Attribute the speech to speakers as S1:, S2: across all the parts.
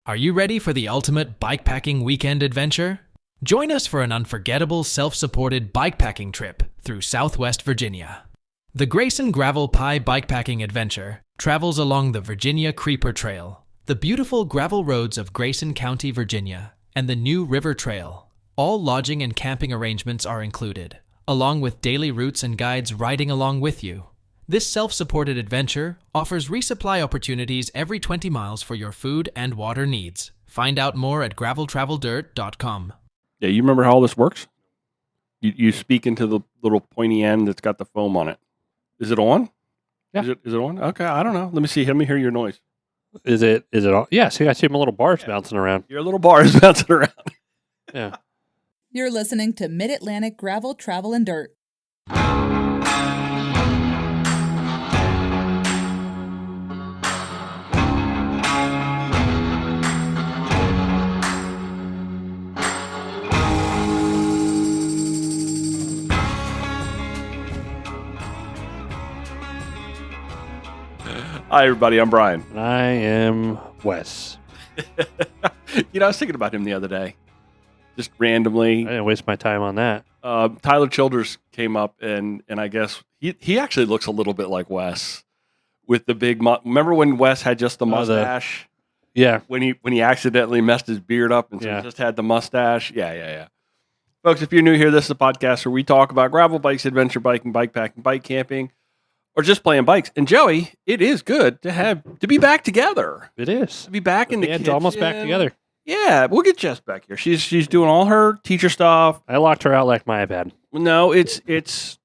S1: Are you ready for the ultimate bikepacking weekend adventure? Join us for an unforgettable self-supported bikepacking trip through Southwest Virginia. The Grayson Gravel Pie Bikepacking Adventure travels along the Virginia Creeper Trail, the beautiful gravel roads of Grayson County, Virginia, and the New River Trail. All lodging and camping arrangements are included, along with daily routes and guides riding along with you. This self-supported adventure offers resupply opportunities every 20 miles for your food and water needs. Find out more at graveltraveldirt.com.
S2: Yeah, you remember how all this works? You speak into the little pointy end that's got the foam on it. Is it on?
S3: Yeah.
S2: Is it on? Okay, I don't know. Let me see. Let me hear your noise.
S3: Is it on? Yeah, see, I see my little bars bouncing around.
S2: Your little bars bouncing around.
S3: Yeah.
S4: You're listening to Mid-Atlantic Gravel, Travel, and Dirt.
S2: Hi, everybody. I'm Brian.
S3: And I am Wes.
S2: I was thinking about him the other day, just randomly.
S3: I didn't waste my time on that.
S2: Tyler Childers came up, and I guess he actually looks a little bit like Wes with the big. Remember when Wes had just the mustache?
S3: Yeah.
S2: When he accidentally messed his beard up and so he just had the mustache. Yeah. Folks, if you're new here, this is a podcast where we talk about gravel bikes, adventure biking, bikepacking, bike camping, or just playing bikes. And Joey, it is good to be back together.
S3: It is.
S2: To be back in the kitchen.
S3: Almost back together.
S2: Yeah, we'll get Jess back here. She's doing all her teacher stuff.
S3: I locked her out like my iPad.
S2: No, it's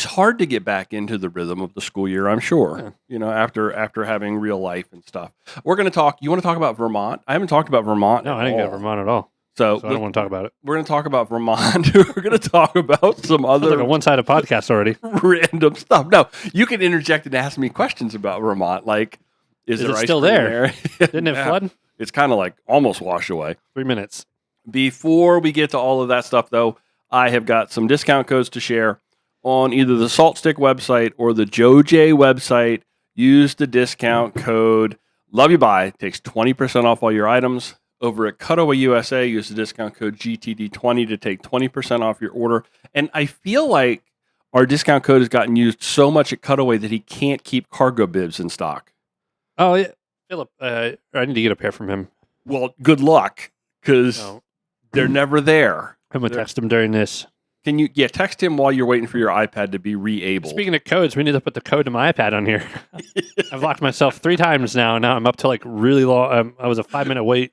S2: hard to get back into the rhythm of the school year, I'm sure.
S3: Yeah.
S2: After having real life and stuff. We're going to talk. You want to talk about Vermont? I haven't talked about Vermont.
S3: No, I didn't go to Vermont at all.
S2: So
S3: I don't want to talk about it.
S2: We're going to talk about Vermont. We're going to talk about some other
S3: Sounds like a one-sided podcast already.
S2: random stuff. No, you can interject and ask me questions about Vermont. Like, is there
S3: it
S2: ice
S3: still
S2: cream
S3: there? Didn't it flood?
S2: It's kind of like almost washed away.
S3: 3 minutes.
S2: Before we get to all of that stuff, though, I have got some discount codes to share on either the Salt Stick website or the JoJ website. Use the discount code LoveYouBuy. It takes 20% off all your items. Over at Cutaway USA, use the discount code GTD20 to take 20% off your order. And I feel like our discount code has gotten used so much at Cutaway that he can't keep cargo bibs in stock.
S3: Oh, yeah. Philip, I need to get a pair from him.
S2: Well, good luck, because they're never there.
S3: I'm going to text him during this.
S2: Can you text him while you're waiting for your iPad to be re-able?
S3: Speaking of codes, we need to put the code to my iPad on here. I've locked myself 3 times now, and now I'm up to like really long. I was a 5-minute wait.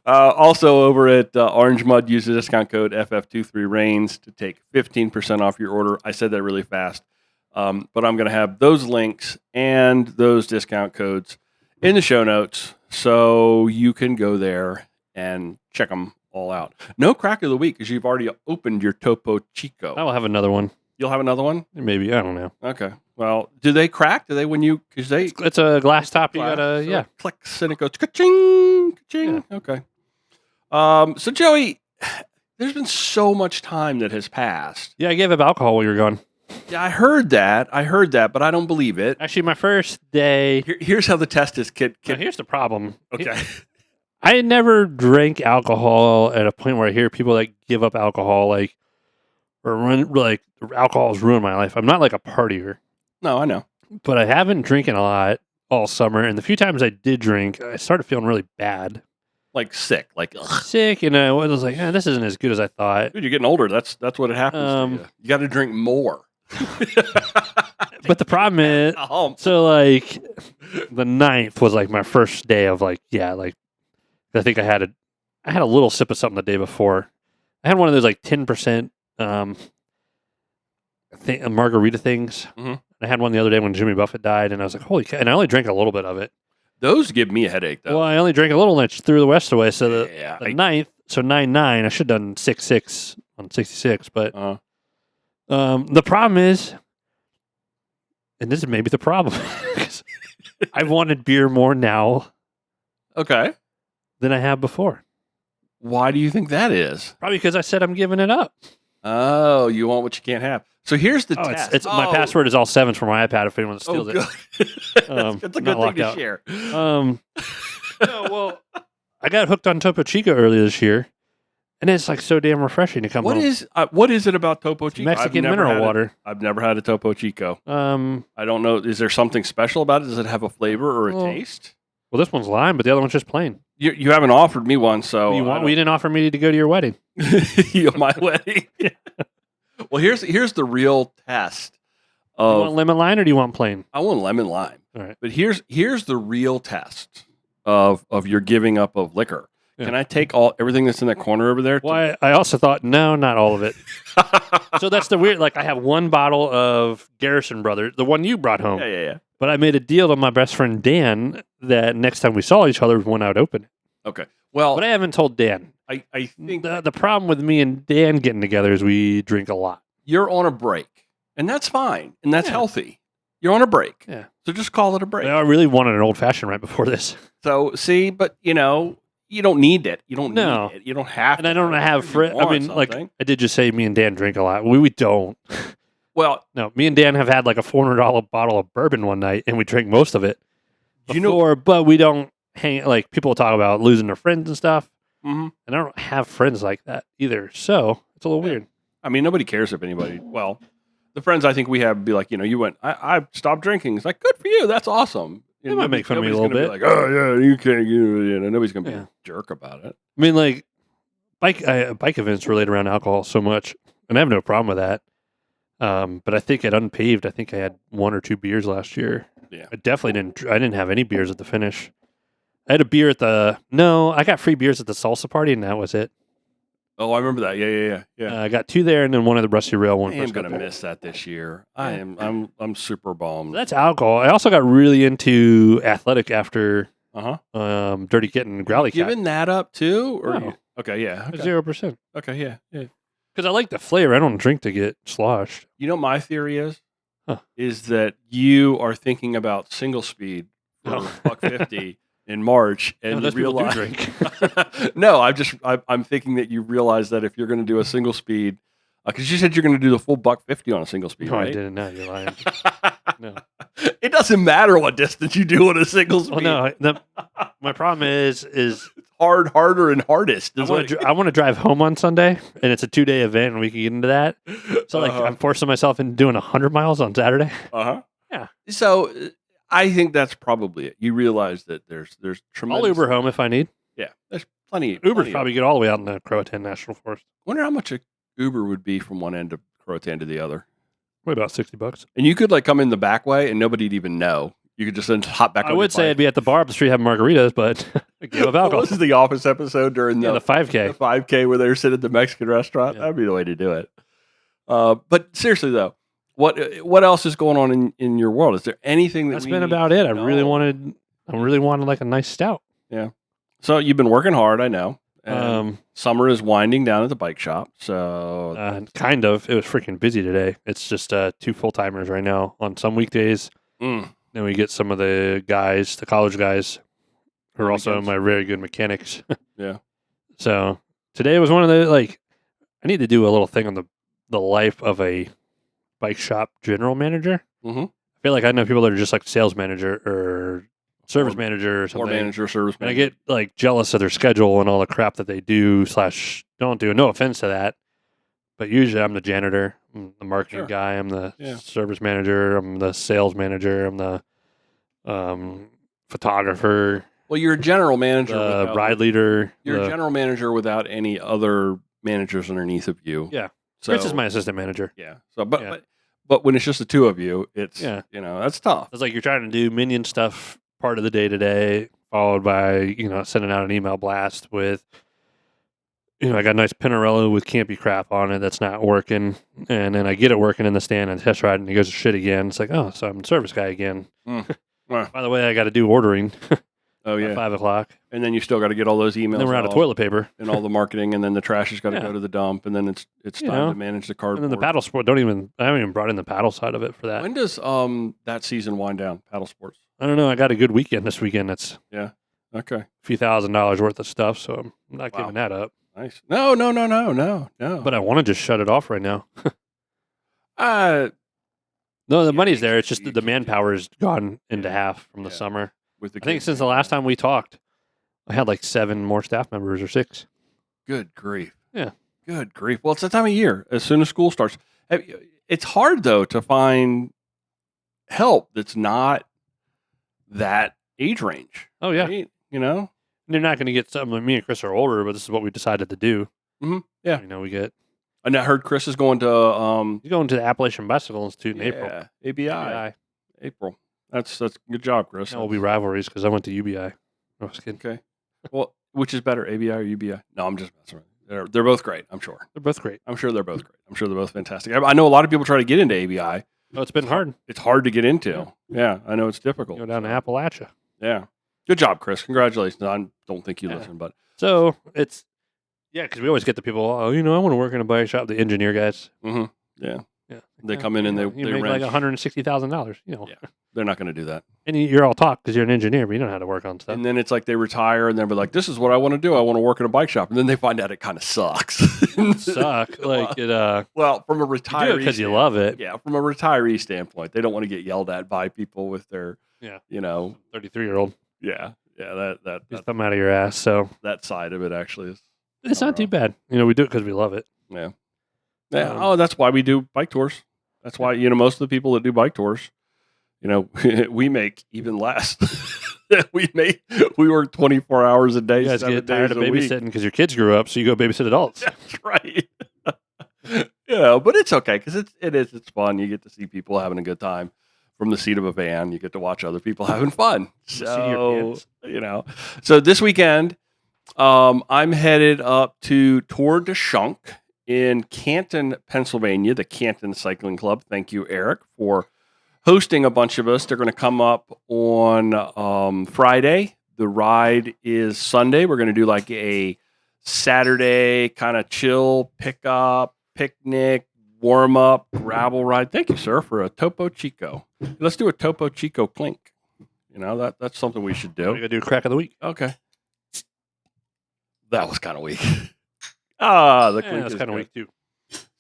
S2: Also over at Orange Mud, use the discount code FF23RAINS to take 15% off your order. I said that really fast, but I'm going to have those links and those discount codes in the show notes, so you can go there and check them all out. No crack of the week, because you've already opened your Topo Chico.
S3: I will have another one.
S2: You'll have another one?
S3: Maybe. I don't know.
S2: Okay. Well, do they crack? Do they when you... Because they...
S3: It's a glass top. You gotta...
S2: So
S3: yeah.
S2: Clicks and it goes ka-ching, ka-ching. Yeah. Okay. So, Joey, there's been so much time that has passed.
S3: Yeah, I gave up alcohol while you were gone.
S2: Yeah, I heard that, but I don't believe it.
S3: Actually, my first day...
S2: Here's how the test is, kid.
S3: Now, here's the problem.
S2: Okay.
S3: I never drank alcohol at a point where I hear people that give up alcohol, alcohol has ruined my life. I'm not like a partier.
S2: No, I know.
S3: But I haven't drinking a lot all summer, and the few times I did drink, I started feeling really bad.
S2: Like sick, like ugh.
S3: Sick, and I was like, this isn't as good as I thought.
S2: Dude, you're getting older. That's what it happens to you. You got to drink more.
S3: But the problem is, so like the 9th was like my first day of I think I had a little sip of something the day before. I had one of those like 10% margarita things.
S2: Mm-hmm.
S3: I had one the other day when Jimmy Buffett died, and I was like, holy cow. And I only drank a little bit of it.
S2: Those give me a headache, though.
S3: Well, I only drank a little, and I just threw the rest away. So the 9th, so 9-9, I should have done 6-6 on 66. But the problem is, and this is maybe the problem, I wanted beer more now than I have before.
S2: Why do you think that is?
S3: Probably because I said I'm giving it up.
S2: Oh, you want what you can't have. So here's the test.
S3: It's my password is all 7s for my iPad if anyone steals it.
S2: That's a good thing to share.
S3: No, well, I got hooked on Topo Chico earlier this year, and it's like so damn refreshing to come home.
S2: What is it about Topo Chico?
S3: Mexican mineral water.
S2: I've never had a Topo Chico.
S3: I
S2: don't know. Is there something special about it? Does it have a flavor or a taste?
S3: Well, this one's lime, but the other one's just plain.
S2: You haven't offered me one, so
S3: We didn't offer me to go to your wedding.
S2: My wedding. Well, here's the real test.
S3: You want lemon lime or do you want plain?
S2: I want lemon lime.
S3: All right.
S2: But here's the real test of your giving up of liquor. Yeah. Can I take everything that's in that corner over there?
S3: Well, I also thought, no, not all of it. So that's the weird, like I have one bottle of Garrison Brothers, the one you brought home.
S2: Yeah.
S3: But I made a deal with my best friend Dan that next time we saw each other, when I would open it.
S2: Okay. Well,
S3: but I haven't told Dan.
S2: I think
S3: the problem with me and Dan getting together is we drink a lot.
S2: You're on a break, and that's fine, and that's healthy. You're on a break.
S3: Yeah.
S2: So just call it a break.
S3: I really wanted an old fashioned right before this.
S2: So see, but you don't need it. You don't need it. You don't have.
S3: And I don't have friends. I mean, like I did just say, me and Dan drink a lot. We don't.
S2: Well,
S3: no, me and Dan have had like a $400 bottle of bourbon one night, and we drank most of it before. But we don't hang. Like people talk about losing their friends and stuff, and I don't have friends like that either. So it's a little weird.
S2: I mean, nobody cares if anybody. Well, the friends I think we have be like, you went. I stopped drinking. It's like, good for you. That's awesome.
S3: They might make fun of me a little bit.
S2: Like, oh yeah, you can't. Nobody's gonna be a jerk about it.
S3: I mean, like bike events relate around alcohol so much, and I have no problem with that. But I think at Unpaved, I think I had 1 or 2 beers last year.
S2: Yeah,
S3: I definitely didn't. I didn't have any beers at the finish. I had a beer at I got free beers at the salsa party, and that was it.
S2: Oh, I remember that. Yeah.
S3: I got 2 there, and then one at the Rusty Rail one.
S2: I'm gonna miss that this year. I'm super bummed.
S3: That's alcohol. I also got really into athletic after Dirty Kitten and Growly Cat.
S2: Giving that up too? Or
S3: no.
S2: Okay, yeah.
S3: 0%.
S2: Okay, yeah.
S3: Because I like the flavor. I don't drink to get sloshed.
S2: You know what my theory is that you are thinking about single speed for $1.50 in March, and you realize
S3: drink.
S2: No, I'm thinking that you realize that if you're going to do a single speed, because you said you're going to do the full $1.50 on a single speed.
S3: No,
S2: right?
S3: I didn't. No, you're lying. No,
S2: it doesn't matter what distance you do on a single speed.
S3: Well, no, my problem is
S2: harder, and hardest.
S3: I want to drive home on Sunday, and it's a 2-day event, and we can get into that. So, I'm forcing myself into doing 100 miles on Saturday. Yeah.
S2: So, I think that's probably it. You realize that there's tremendous.
S3: I'll Uber home if I need.
S2: Yeah, there's plenty.
S3: Uber's probably get all the way out in the Croatan National Forest.
S2: Wonder how much a Uber would be from one end of Croatan to the other.
S3: Probably about $60.
S2: And you could come in the back way, and nobody'd even know. You could just then hop back.
S3: I would say I'd be at the bar up the street having margaritas, but give up alcohol.
S2: This is the Office episode during the
S3: 5K.
S2: The 5K where they're sitting at the Mexican restaurant. Yeah. That'd be the way to do it. But seriously though, what else is going on in your world? Is there anything
S3: that's been about it? I really wanted like a nice stout.
S2: Yeah. So you've been working hard, I know. Summer is winding down at the bike shop, so
S3: kind of. It was freaking busy today. It's just 2 full-timers right now on some weekdays. Then we get some of the guys, the college guys, who are also my very good mechanics.
S2: Yeah.
S3: So today was one of the I need to do a little thing on the life of a bike shop general manager.
S2: Mm-hmm.
S3: I feel like I know people that are just like sales manager or service manager or something.
S2: Or manager, service manager.
S3: And I get jealous of their schedule and all the crap that they do / don't do. No offense to that, but usually I'm the janitor, I'm the marketing guy, I'm the service manager, I'm the sales manager, I'm the photographer.
S2: Well, you're a general manager,
S3: ride leader.
S2: You're a general manager without any other managers underneath of you.
S3: Yeah,
S2: so,
S3: Rich is my assistant manager.
S2: Yeah. So, but when it's just the 2 of you, it's that's tough.
S3: It's like you're trying to do minion stuff part of the day to day, followed by sending out an email blast with. I got a nice Pinarello with campy crap on it that's not working, and then I get it working in the stand and test ride, and it goes to shit again. It's like, oh, so I'm the service guy again. By the way, I got to do ordering.
S2: Oh yeah,
S3: at 5 o'clock,
S2: and then you still got to get all those emails.
S3: And then we're out of toilet paper
S2: and all the marketing, and then the trash has got to go to the dump, and then it's time to manage the cardboard.
S3: And then the paddle sport. I haven't even brought in the paddle side of it for that.
S2: When does that season wind down? Paddle sports.
S3: I don't know. I got a good weekend this weekend. That's
S2: okay.
S3: A few $1,000s worth of stuff, so I'm not giving that up.
S2: Nice. No.
S3: But I want to just shut it off right now. No, the money's there. It's just the manpower is gone into half from the summer. I think since the last time we talked, I had like 7 more staff members or 6.
S2: Good grief.
S3: Yeah.
S2: Good grief. Well, it's that time of year. As soon as school starts, it's hard though to find help that's not that age range.
S3: Oh yeah.
S2: Right? You know,
S3: They're not going to get something. Me and Chris are older, but this is what we decided to do.
S2: Yeah.
S3: You know, we get.
S2: And I heard Chris is going to
S3: He's going to the Appalachian Bicycle Institute in April.
S2: ABI. April. That's good job, Chris.
S3: That will be rivalries because I went to UBI. No, I was kidding.
S2: Okay. Well, which is better, ABI or UBI? No, I'm just messing with you. They're both great, I'm sure.
S3: They're both great.
S2: I'm sure they're both great. I'm sure they're both fantastic. I know a lot of people try to get into ABI.
S3: Oh, it's been hard.
S2: It's hard to get into. Yeah, I know it's difficult.
S3: Go down to Appalachia.
S2: Yeah. Good job, Chris. Congratulations. I don't think you listen, but
S3: So it's because we always get the people. Oh, I want to work in a bike shop. The engineer guys.
S2: Yeah.
S3: Yeah,
S2: They come in and they
S3: make
S2: wrench.
S3: like $160,000.
S2: Yeah, they're not going to do that.
S3: And you're all talk because you're an engineer, but you don't know how to work on stuff.
S2: And then it's like they retire and they're like, "This is what I want to do. I want to work in a bike shop." And then they find out it kind of sucks.
S3: Suck like it.
S2: Well, from a
S3: You do
S2: retiree,
S3: it because you love it.
S2: Yeah, from a retiree standpoint, they don't want to get yelled at by people with their,
S3: 33-year-old.
S2: That
S3: Just come out of your ass. So
S2: that side of it actually is.
S3: it's not too bad. We do it because we love it.
S2: Yeah. That's why we do bike tours. That's why most of the people that do bike tours, we make even less. we work 24 hours a day.
S3: You guys
S2: 7
S3: get tired
S2: days
S3: of
S2: a week.
S3: babysitting because your kids grew up, so you go babysit adults.
S2: That's right. But it's okay because it's fun. You get to see people having a good time from the seat of a van. You get to watch other people having fun. So so this weekend, I'm headed up to Tour de Schunk in Canton, Pennsylvania, the Canton Cycling Club. Thank you, Eric, for hosting a bunch of us. They're going to come up on Friday. The ride is Sunday. We're going to do like a Saturday kind of chill, pickup, picnic, warm up, gravel ride. Thank you, sir, for a Topo Chico. Let's do a Topo Chico clink. That's something we should do.
S3: We're gonna do a crack of the week.
S2: Okay. That was kind of weak. The clink
S3: that's
S2: is
S3: kind of
S2: good.
S3: weak too.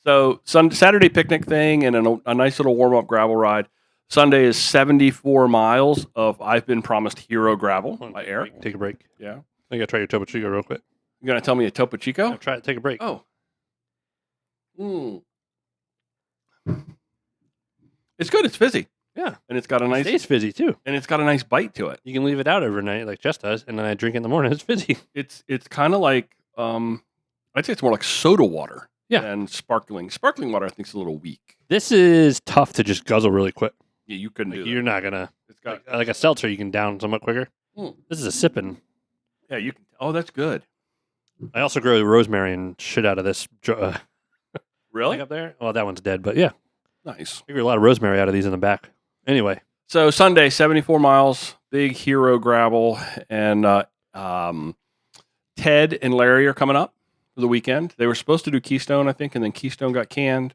S2: So Saturday picnic thing and a nice little warm up gravel ride. Sunday is 74 miles of I've Been Promised Hero Gravel by Eric.
S3: Take a break.
S2: Yeah.
S3: I gotta try your Topo Chico real quick.
S2: You gonna tell me a Topo Chico?
S3: Try it. Take a break.
S2: Oh. It's good. It's fizzy.
S3: Yeah.
S2: And it's got a
S3: It
S2: nice
S3: stays fizzy too.
S2: and it's got a nice bite to it.
S3: You can leave it out overnight like Jess does, and then I drink it in the morning. It's fizzy.
S2: It's kind of like I'd say it's more like soda water than sparkling. Sparkling water I think is a little weak.
S3: This is tough to just guzzle really quick.
S2: Yeah, you couldn't do that.
S3: You're not gonna.
S2: It's got
S3: Like a seltzer, you can down somewhat quicker. This is a sipping.
S2: yeah, you can. Oh, that's good.
S3: I also grow rosemary and shit out of this.
S2: Really?
S3: Up there? Well, that one's dead, but yeah,
S2: Nice.
S3: I grew a lot of rosemary out of these in the back. Anyway,
S2: So Sunday, 74 miles, big hero gravel, and Ted and Larry are coming up for the weekend. They were supposed to do Keystone, I think, and then Keystone got canned.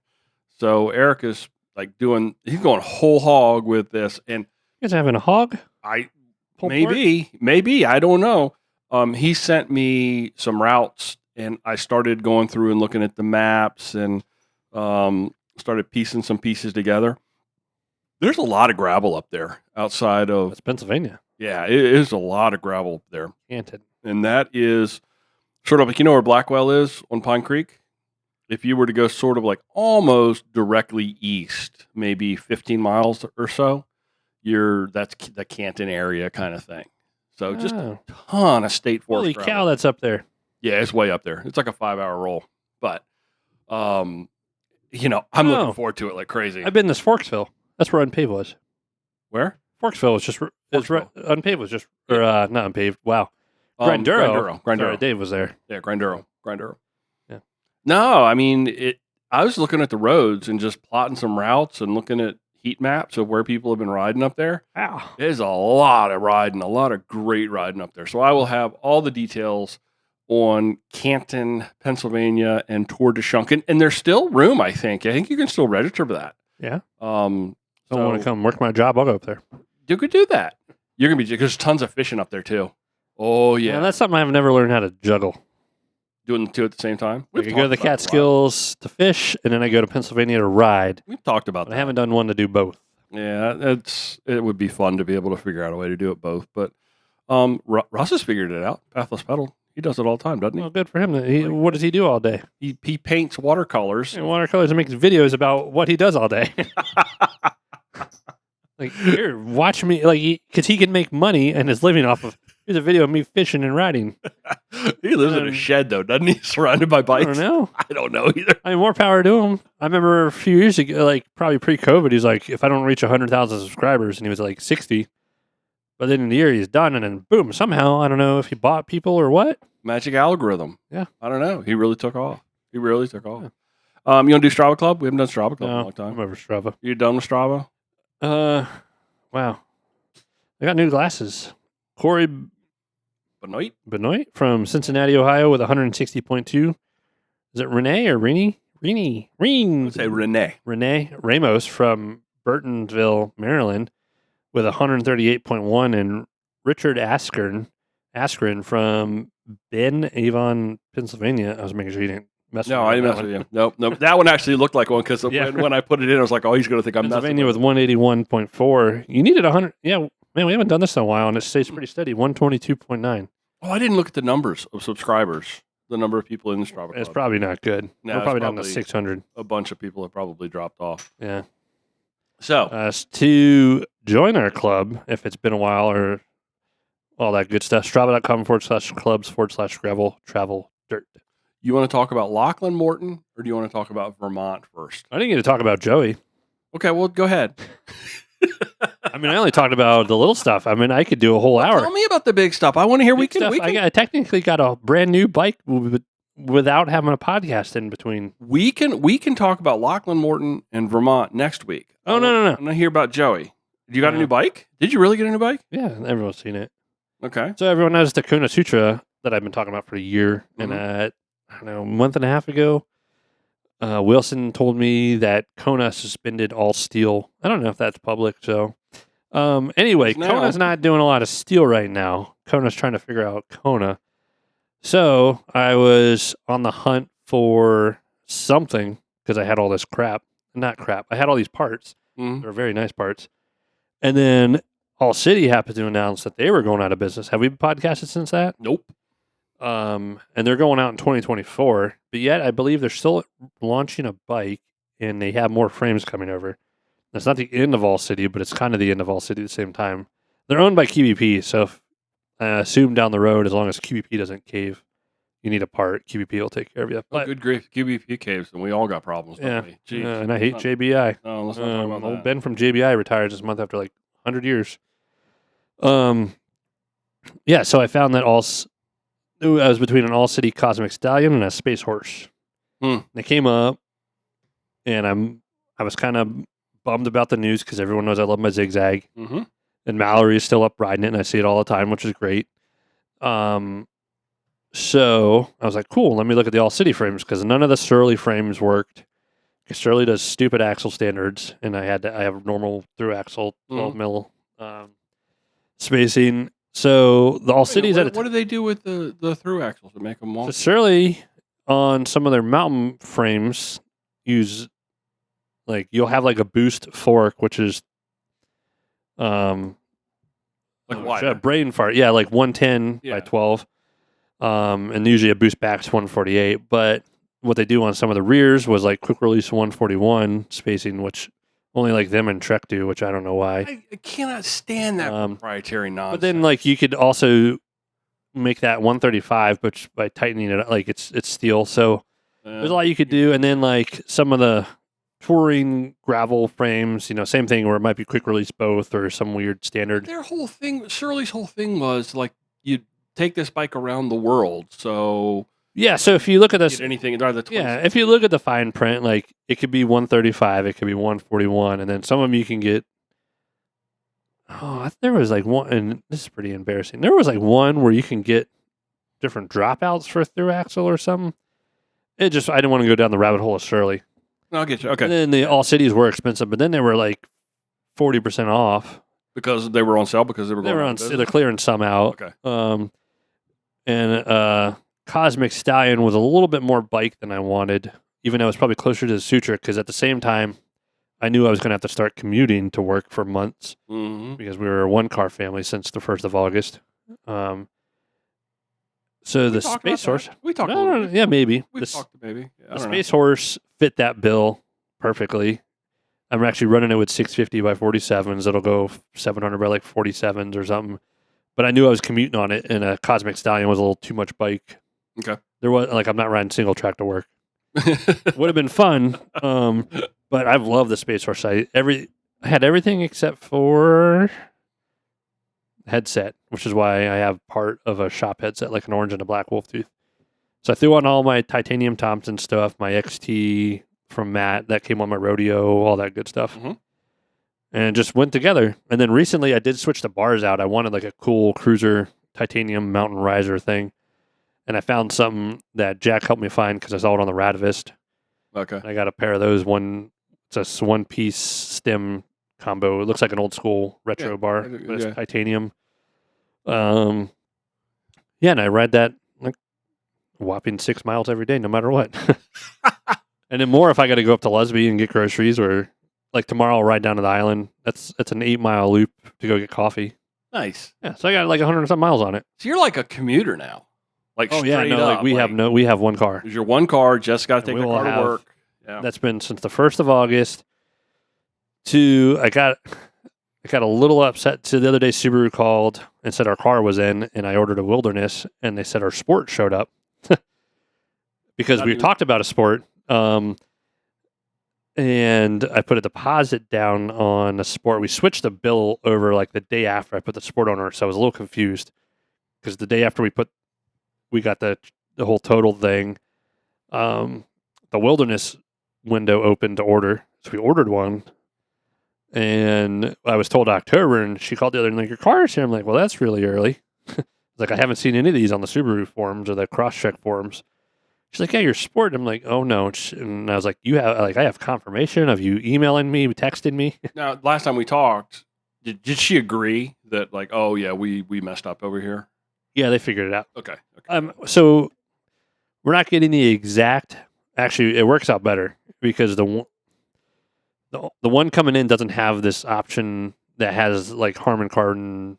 S2: So Eric is he's going whole hog with this, and
S3: you guys having a hog?
S2: maybe I don't know. He sent me some routes, and I started going through and looking at the maps, and started piecing some pieces together. There's a lot of gravel up there outside of.
S3: That's Pennsylvania.
S2: Yeah, it is a lot of gravel up there.
S3: Canton.
S2: And that is sort of like, where Blackwell is on Pine Creek? If you were to go sort of like almost directly east, maybe 15 miles or so, that's the Canton area kind of thing. So just a ton of state forest
S3: Holy
S2: gravel.
S3: cow, that's up there.
S2: Yeah, it's way up there. It's like a 5-hour roll. But, I'm looking forward to it like crazy.
S3: I've been to Forksville. That's where unpaved was.
S2: Where?
S3: Forksville was just unpaved was just not unpaved. Wow.
S2: Grinduro.
S3: Sorry, Dave was there.
S2: Yeah, Grinduro.
S3: Yeah.
S2: No, I mean, I was looking at the roads and just plotting some routes and looking at heat maps of where people have been riding up there.
S3: Wow.
S2: There's a lot of riding, a lot of great riding up there. So I will have all the details on Canton, Pennsylvania, and Tour de Schunk. And there's still room, I think. I think you can still register for that.
S3: Yeah.
S2: So
S3: want to come work my job, I'll go up there.
S2: You could do that. You're going to be, there's tons of fishing up there too. Oh, yeah.
S3: That's something I've never learned how to juggle.
S2: Doing the two at the same time?
S3: I go to the Catskills to fish, and then I go to Pennsylvania to ride.
S2: We've talked about that.
S3: I haven't done one to do both.
S2: Yeah, it would be fun to be able to figure out a way to do it both. But Russ has figured it out. Pathless Pedal. He does it all the time, doesn't he?
S3: Well, good for him. What does he do all day?
S2: He paints watercolors.
S3: And watercolors and makes videos about what he does all day. Like, here, watch me. Like, because he can make money and is living off of. Here's a video of me fishing and riding.
S2: He lives in a shed, though, doesn't he? Surrounded by bikes.
S3: I don't know.
S2: I don't know either.
S3: I mean, more power to him. I remember a few years ago, like probably pre-COVID, he's like, if I don't reach 100,000 subscribers, and he was like 60. But then in the year he's done, and then boom, somehow, I don't know if he bought people or what.
S2: Magic algorithm.
S3: Yeah.
S2: I don't know. He really took off. Yeah. You want to do Strava Club? We haven't done Strava Club in a long time.
S3: I'm over Strava.
S2: You done with Strava?
S3: Wow. I got new glasses. Corey Benoit from Cincinnati, Ohio with 160.2. Is it Renee or Renee?
S2: Let's say Renee.
S3: Renee Ramos from Burtonville, Maryland with 138.1. And Richard Askren from Ben Avon, Pennsylvania. I was making sure you didn't mess with me.
S2: No, I didn't mess with you. Nope. That one actually looked like one because when I put it in, I was like, oh, he's going to think I'm messing
S3: Pennsylvania with 181.4. You needed 100. Yeah, man, we haven't done this in a while, and it stays pretty steady. 122.9.
S2: Oh, I didn't look at the numbers of subscribers, the number of people in the Strava Club.
S3: It's probably not good.
S2: No,
S3: We're probably down to 600.
S2: A bunch of people have probably dropped off.
S3: Yeah.
S2: So,
S3: to join our club, if it's been a while or all that good stuff, strava.com/clubs/gravel travel dirt.
S2: You want to talk about Lachlan Morton or do you want to talk about Vermont first?
S3: I didn't get to talk about Joey.
S2: Okay, well, go ahead.
S3: I mean, I only talked about the little stuff. I mean, I could do a whole hour.
S2: Tell me about the big stuff. I want to hear.
S3: I technically got a brand new bike without having a podcast in between.
S2: We can talk about Lachlan Morton and Vermont next week.
S3: Oh, no.
S2: I'm going to hear about Joey. You got a new bike? Did you really get a new bike?
S3: Yeah, everyone's seen it.
S2: Okay.
S3: So everyone knows the Kona Sutra that I've been talking about for a year.
S2: Mm-hmm.
S3: And I don't know, a month and a half ago, Wilson told me that Kona suspended all steel. I don't know if that's public. So anyway, Kona's not doing a lot of steel right now. Kona's trying to figure out Kona. So I was on the hunt for something because I had all this crap. Not crap. I had all these parts.
S2: Mm-hmm.
S3: They're very nice parts. And then All City happened to announce that they were going out of business. Have we podcasted since that?
S2: Nope.
S3: And they're going out in 2024. But yet, I believe they're still launching a bike, and they have more frames coming over. That's not the end of All City, but it's kind of the end of All City at the same time. They're owned by QBP, so I assume down the road, as long as QBP doesn't cave, you need a part, QBP will take care of you.
S2: But, good grief, QBP caves, and we all got problems, don't we? Jeez.
S3: And I hate JBI.
S2: No, let's not talk about
S3: old
S2: that.
S3: Ben from JBI retired this month after like 100 years. Yeah, so I found that I was between an All City Cosmic Stallion and a Space Horse. They came up, and I was kind of bummed about the news because everyone knows I love my Zigzag.
S2: Mm-hmm.
S3: And Mallory is still up riding it, and I see it all the time, which is great. So I was like, cool, let me look at the All City frames because none of the Surly frames worked. Surly does stupid axle standards, and I have normal through axle 12 mil spacing. So the All Cities
S2: what do they do with the through axles to make them walk?
S3: So Surly on some of their mountain frames use like you'll have like a boost fork, which is
S2: like what?
S3: A brain fart. Yeah, like 110 by 12. And usually a boost back's 148. But what they do on some of the rears was like quick release 141 spacing, which only like them and Trek do, which I don't know why.
S2: I cannot stand that proprietary nonsense.
S3: But then like you could also make that 135, but by tightening it, like it's steel. So there's a lot you could do. And then like some of the touring gravel frames, same thing where it might be quick release both or some weird standard.
S2: Their whole thing, Surly's whole thing was like you take this bike around the world. So
S3: yeah, so if you look at this, if you look at the fine print, like it could be 135, it could be 141, and then some of them you can get. Oh, there was like one, and this is pretty embarrassing. There was like one where you can get different dropouts for through axle or something. I didn't want to go down the rabbit hole of Surly.
S2: I'll get you. Okay.
S3: And then the All Cities were expensive, but then they were like 40% off
S2: because they were on sale because they were
S3: they're clearing some out.
S2: Okay.
S3: And Cosmic Stallion was a little bit more bike than I wanted, even though it's probably closer to the Sutra. Because at the same time, I knew I was going to have to start commuting to work for months because we were a one-car family since the 1st of August. So the
S2: talked about
S3: Space Horse.
S2: that? We talked a
S3: No,
S2: little
S3: no,
S2: bit.
S3: yeah, maybe.
S2: We've talked maybe.
S3: The Space Horse fit that bill perfectly. I'm actually running it with 650 by 47s. It'll go 700 by like 47s or something. But I knew I was commuting on it, and a Cosmic Stallion was a little too much bike.
S2: Okay.
S3: There was I'm not riding single track to work. Would have been fun, but I've loved the Space Horse. I had everything except for headset, which is why I have part of a shop headset, like an orange and a black wolf tooth. So I threw on all my titanium Thompson stuff, my XT from Matt that came on my rodeo, all that good stuff.
S2: Mm-hmm.
S3: And it just went together. And then recently I did switch the bars out. I wanted like a cool cruiser titanium mountain riser thing. And I found something that Jack helped me find because I saw it on the Radivist.
S2: Okay.
S3: I got a pair of those. It's a one-piece stem combo. It looks like an old school retro bar, but it's titanium. And I ride that like a whopping 6 miles every day, no matter what. And then more if I got to go up to Lusby and get groceries, or like tomorrow I'll ride down to the island. It's an 8-mile loop to go get coffee.
S2: Nice.
S3: Yeah, so I got like 100 and some miles on it.
S2: So you're like a commuter now. Like
S3: oh yeah, no,
S2: up,
S3: we have one car.
S2: There's your one car. Just got to take the car to work.
S3: Yeah. That's been since the 1st of August. I got a little upset. So the other day Subaru called and said our car was in, and I ordered a Wilderness, and they said our Sport showed up because we talked about a Sport. And I put a deposit down on a Sport. We switched the bill over like the day after I put the Sport on her, so I was a little confused because the day after we got the whole total thing. The Wilderness window opened to order, so we ordered one. And I was told October, and she called the other and like, your car is here. I'm like, well, that's really early. Like, I haven't seen any of these on the Subaru forums or the Crosscheck forums. She's like, yeah, your Sport. I'm like, oh no. And I was like, I have confirmation of you emailing me, texting me.
S2: Now, last time we talked, did she agree that like, oh yeah, we messed up over here?
S3: Yeah, they figured it out.
S2: Okay.
S3: So we're not getting the exact. Actually, it works out better because the one coming in doesn't have this option that has like Harman Kardon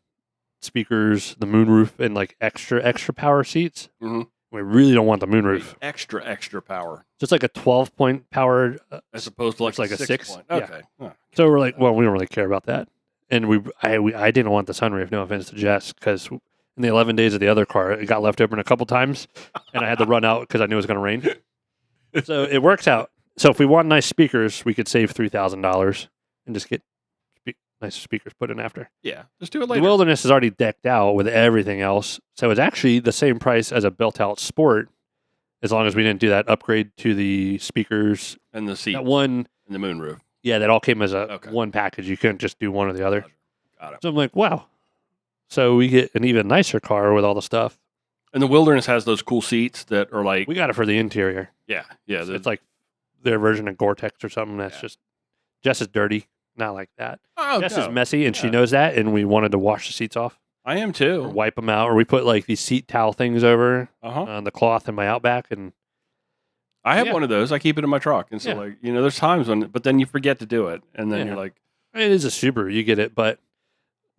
S3: speakers, the moonroof, and like extra power seats.
S2: Mm-hmm.
S3: We really don't want the moonroof.
S2: Extra power.
S3: Just like a 12-point power,
S2: as opposed to like a 6 point. Okay.
S3: Yeah. So we're like, well, we don't really care about that. And I didn't want the sunroof. No offense to Jess, because in the 11 days of the other car, it got left open a couple times, and I had to run out because I knew it was going to rain. So it works out. So if we want nice speakers, we could save $3,000 and just get nice speakers put in after.
S2: Yeah, just do it later.
S3: The Wilderness is already decked out with everything else, so it's actually the same price as a built-out Sport, as long as we didn't do that upgrade to the speakers
S2: and the seat,
S3: that one,
S2: and the moonroof.
S3: Yeah, that all came as one package. You couldn't just do one or the other.
S2: Got it.
S3: So I'm like, wow. So we get an even nicer car with all the stuff.
S2: And the Wilderness has those cool seats that are like...
S3: We got it for the interior.
S2: Yeah.
S3: It's like their version of Gore-Tex or something that's just... Jess is dirty. Not like that.
S2: Oh,
S3: Jess is messy, and she knows that, and we wanted to wash the seats off.
S2: I am too.
S3: Or wipe them out, or we put like these seat towel things over on the cloth in my Outback, and...
S2: I have one of those. I keep it in my truck. And so, there's times when... But then you forget to do it, and then you're like...
S3: It is a Subaru. You get it, but...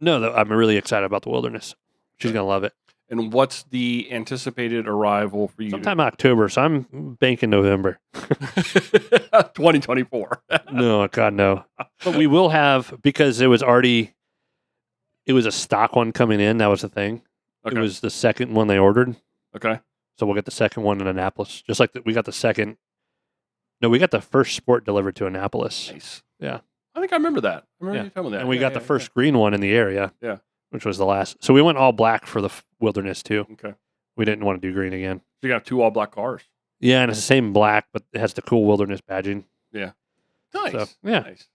S3: No, I'm really excited about the Wilderness. She's going to love it.
S2: And what's the anticipated arrival for you?
S3: Sometime October, so I'm banking November.
S2: 2024.
S3: No, God, no. But we will have, because it was a stock one coming in. That was the thing. Okay. It was the second one they ordered.
S2: Okay.
S3: So we'll get the second one in Annapolis. Just like we got the second. No, we got the first Sport delivered to Annapolis.
S2: Nice.
S3: Yeah.
S2: I think I remember that. I remember you telling me that.
S3: And we got the first green one in the area.
S2: Yeah.
S3: Which was the last. So we went all black for the Wilderness too.
S2: Okay.
S3: We didn't want to do green again.
S2: So you got 2 all black cars.
S3: Yeah, and it's the same black, but it has the cool Wilderness badging.
S2: Yeah. Nice.
S3: So, yeah.
S2: Nice.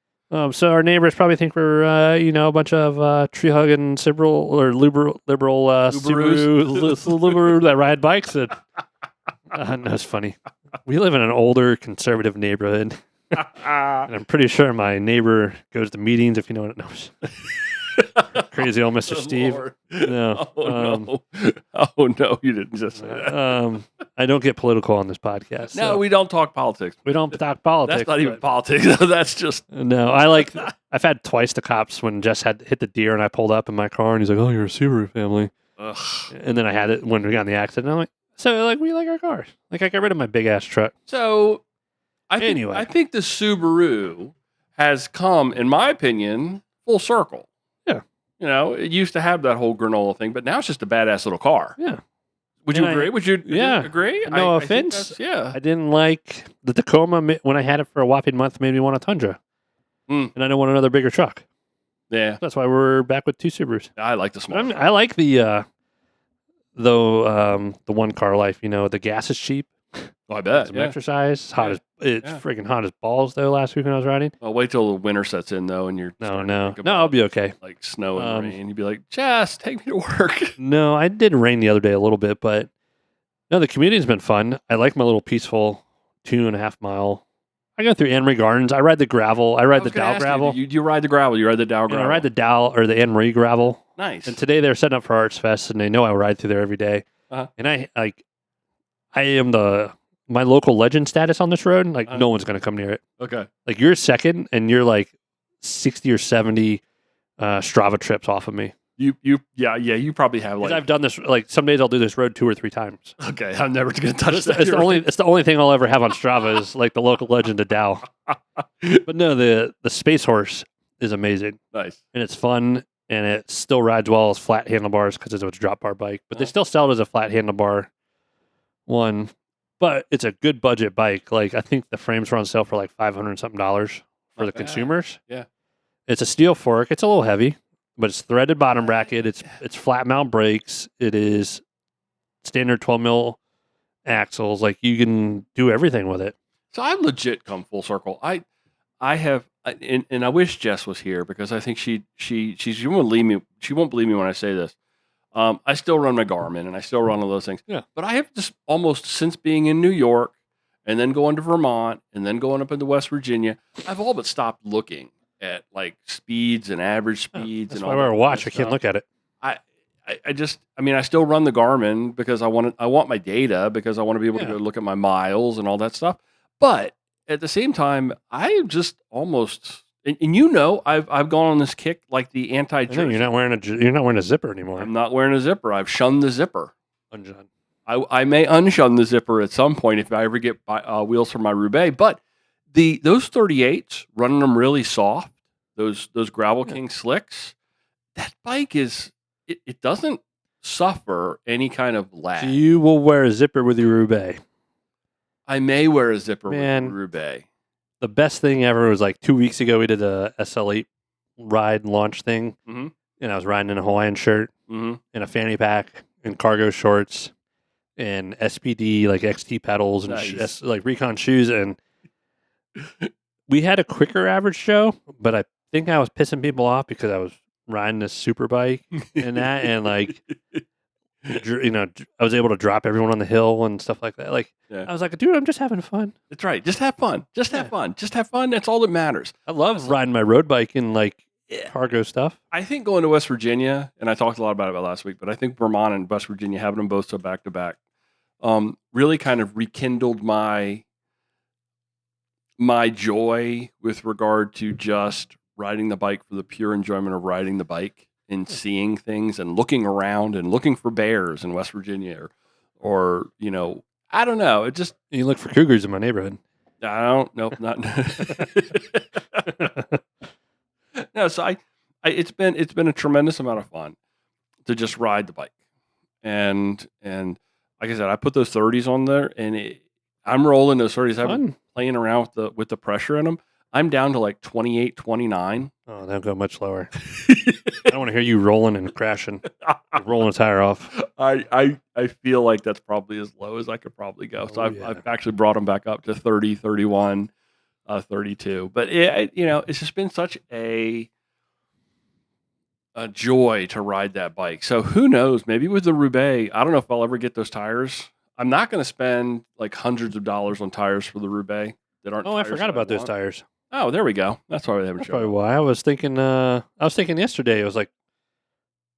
S3: So our neighbors probably think we're, a bunch of tree-hugging liberal Subaru that ride bikes. And, no, it's funny. We live in an older, conservative neighborhood. And I'm pretty sure my neighbor goes to meetings, if you know what it knows. Crazy old Mr. Steve.
S2: Lord.
S3: No.
S2: No. Oh, no, you didn't just say that.
S3: I don't get political on this podcast.
S2: No, we don't talk politics.
S3: We don't talk politics.
S2: That's not even politics. That's just...
S3: No, I've had twice the cops when Jess had hit the deer and I pulled up in my car and he's like, oh, you're a Subaru family.
S2: Ugh.
S3: And then I had it when we got in the accident. I'm like, so like we like our cars. Like I got rid of my big ass truck.
S2: So
S3: Anyway.
S2: I think the Subaru has come, in my opinion, full circle.
S3: Yeah.
S2: You know, it used to have that whole granola thing, but now it's just a badass little car.
S3: Yeah.
S2: Would you
S3: And
S2: agree? Would you
S3: Yeah.
S2: agree?
S3: No
S2: I think
S3: offense.
S2: yeah.
S3: I didn't like the Tacoma when I had it for a whopping month. Made me want a Tundra,
S2: Mm.
S3: and I don't want another bigger truck.
S2: Yeah.
S3: That's why we're back with 2 Subarus.
S2: I like the small.
S3: I like the one car life. You know, the gas is cheap.
S2: Oh, I bet.
S3: Some
S2: Yeah.
S3: exercise. It's hot
S2: Yeah.
S3: as freaking hot as balls though. Last week when I was riding.
S2: Well, wait till the winter sets in though, and you're starting to think
S3: No, I'll
S2: about,
S3: be okay.
S2: like snow and rain. You'd be like, Jess, take me to work.
S3: No, I did rain the other day a little bit, but no, the community's been fun. I like my little peaceful 2.5 mile. I go through Anne Marie Gardens. I ride the gravel. I ride the Dow gravel.
S2: You ride the gravel. You ride the Dow
S3: And
S2: gravel.
S3: I ride the Dow or the Anne Marie gravel.
S2: Nice.
S3: And today they're setting up for Arts Fest, and they know I ride through there every day.
S2: Uh-huh.
S3: And I am my local legend status on this road. Like no one's gonna come near it.
S2: Okay.
S3: Like you're second, and you're like 60 or 70 Strava trips off of me.
S2: You probably have
S3: 'Cause
S2: like.
S3: I've done this. Like some days I'll do this road 2 or 3 times.
S2: Okay, I'm never gonna touch
S3: It's,
S2: that.
S3: it's the only thing I'll ever have on Strava is like the local legend of Dow. But no, the Space Horse is amazing,
S2: Nice.
S3: and it's fun, and it still rides well as flat handlebars because it's a drop bar bike. But they still sell it as a flat handlebar one. But it's a good budget bike. Like I think the frames were on sale for like $500 something for the
S2: bad.
S3: consumers.
S2: Yeah.
S3: It's a steel fork. It's a little heavy, but it's threaded bottom bracket. It's flat mount brakes. It is standard 12 mil axles. Like you can do everything with it.
S2: So I legit come full circle. I have, and I wish Jess was here because I think she won't believe me. She won't believe me when I say this. I still run my Garmin and I still run all those things.
S3: Yeah.
S2: But I have just almost since being in New York and then going to Vermont and then going up into West Virginia, I've all but stopped looking at like speeds and average speeds.
S3: That's
S2: and
S3: why
S2: all
S3: I wear
S2: that
S3: a watch.
S2: kind of
S3: I can't
S2: stuff.
S3: look at it.
S2: I still run the Garmin because I want my data because I want to be able to
S3: Yeah.
S2: go look at my miles and all that stuff. But at the same time, I just almost and you know I've gone on this kick like the
S3: I know
S2: anti-jersey.
S3: you're not wearing a zipper anymore.
S2: I'm not wearing a zipper. I've shunned the zipper.
S3: Unjun.
S2: I may unshun the zipper at some point if I ever get wheels for my Roubaix. But those 38s, running them really soft, those Gravel King slicks, that bike it doesn't suffer any kind of lag.
S3: So you will wear a zipper with your Roubaix.
S2: I may wear a zipper
S3: Man.
S2: with the Roubaix.
S3: The best thing ever was like 2 weeks ago. We did a SL8 ride launch thing,
S2: Mhm.
S3: and I was riding in a Hawaiian shirt
S2: Mm-hmm.
S3: and a fanny pack and cargo shorts and SPD like XT pedals and
S2: Nice.
S3: like Recon shoes, and we had a quicker average show, but I think I was pissing people off because I was riding this super bike and that, and like I was able to drop everyone on the hill and stuff like that. Like
S2: Yeah.
S3: I was like, dude, I'm just having fun.
S2: That's right. Just have fun. Just have
S3: Yeah.
S2: fun. Just have fun. That's all that matters.
S3: I love riding my road bike and like
S2: Yeah.
S3: cargo stuff.
S2: I think going to West Virginia, and I talked a lot about it last week, but I think Vermont and West Virginia, having them both so back to back, really kind of rekindled my joy with regard to just riding the bike for the pure enjoyment of riding the bike and seeing things and looking around and looking for bears in West Virginia or I don't know. It just
S3: You look for cougars in my neighborhood.
S2: I don't know. Not no. So it's been a tremendous amount of fun to just ride the bike, and like I said, I put those 30s on there, and I'm rolling those 30s. I've been
S3: Fun.
S2: playing around with the pressure in them. I'm down to like 28, 29.
S3: Oh, they'll go much lower. I don't want to hear you rolling and crashing, rolling a tire off.
S2: I feel like that's probably as low as I could probably go. So
S3: Oh,
S2: I've actually brought them back up to 30, 31, 32. But it's just been such a joy to ride that bike. So who knows? Maybe with the Roubaix, I don't know if I'll ever get those tires. I'm not going to spend like hundreds of dollars on tires for the Roubaix that aren't.
S3: Oh, I
S2: tires
S3: forgot
S2: that
S3: about those
S2: want.
S3: tires.
S2: Oh, there we go. That's why they haven't
S3: That's
S2: shown
S3: probably
S2: up.
S3: why. I was thinking yesterday, I was like,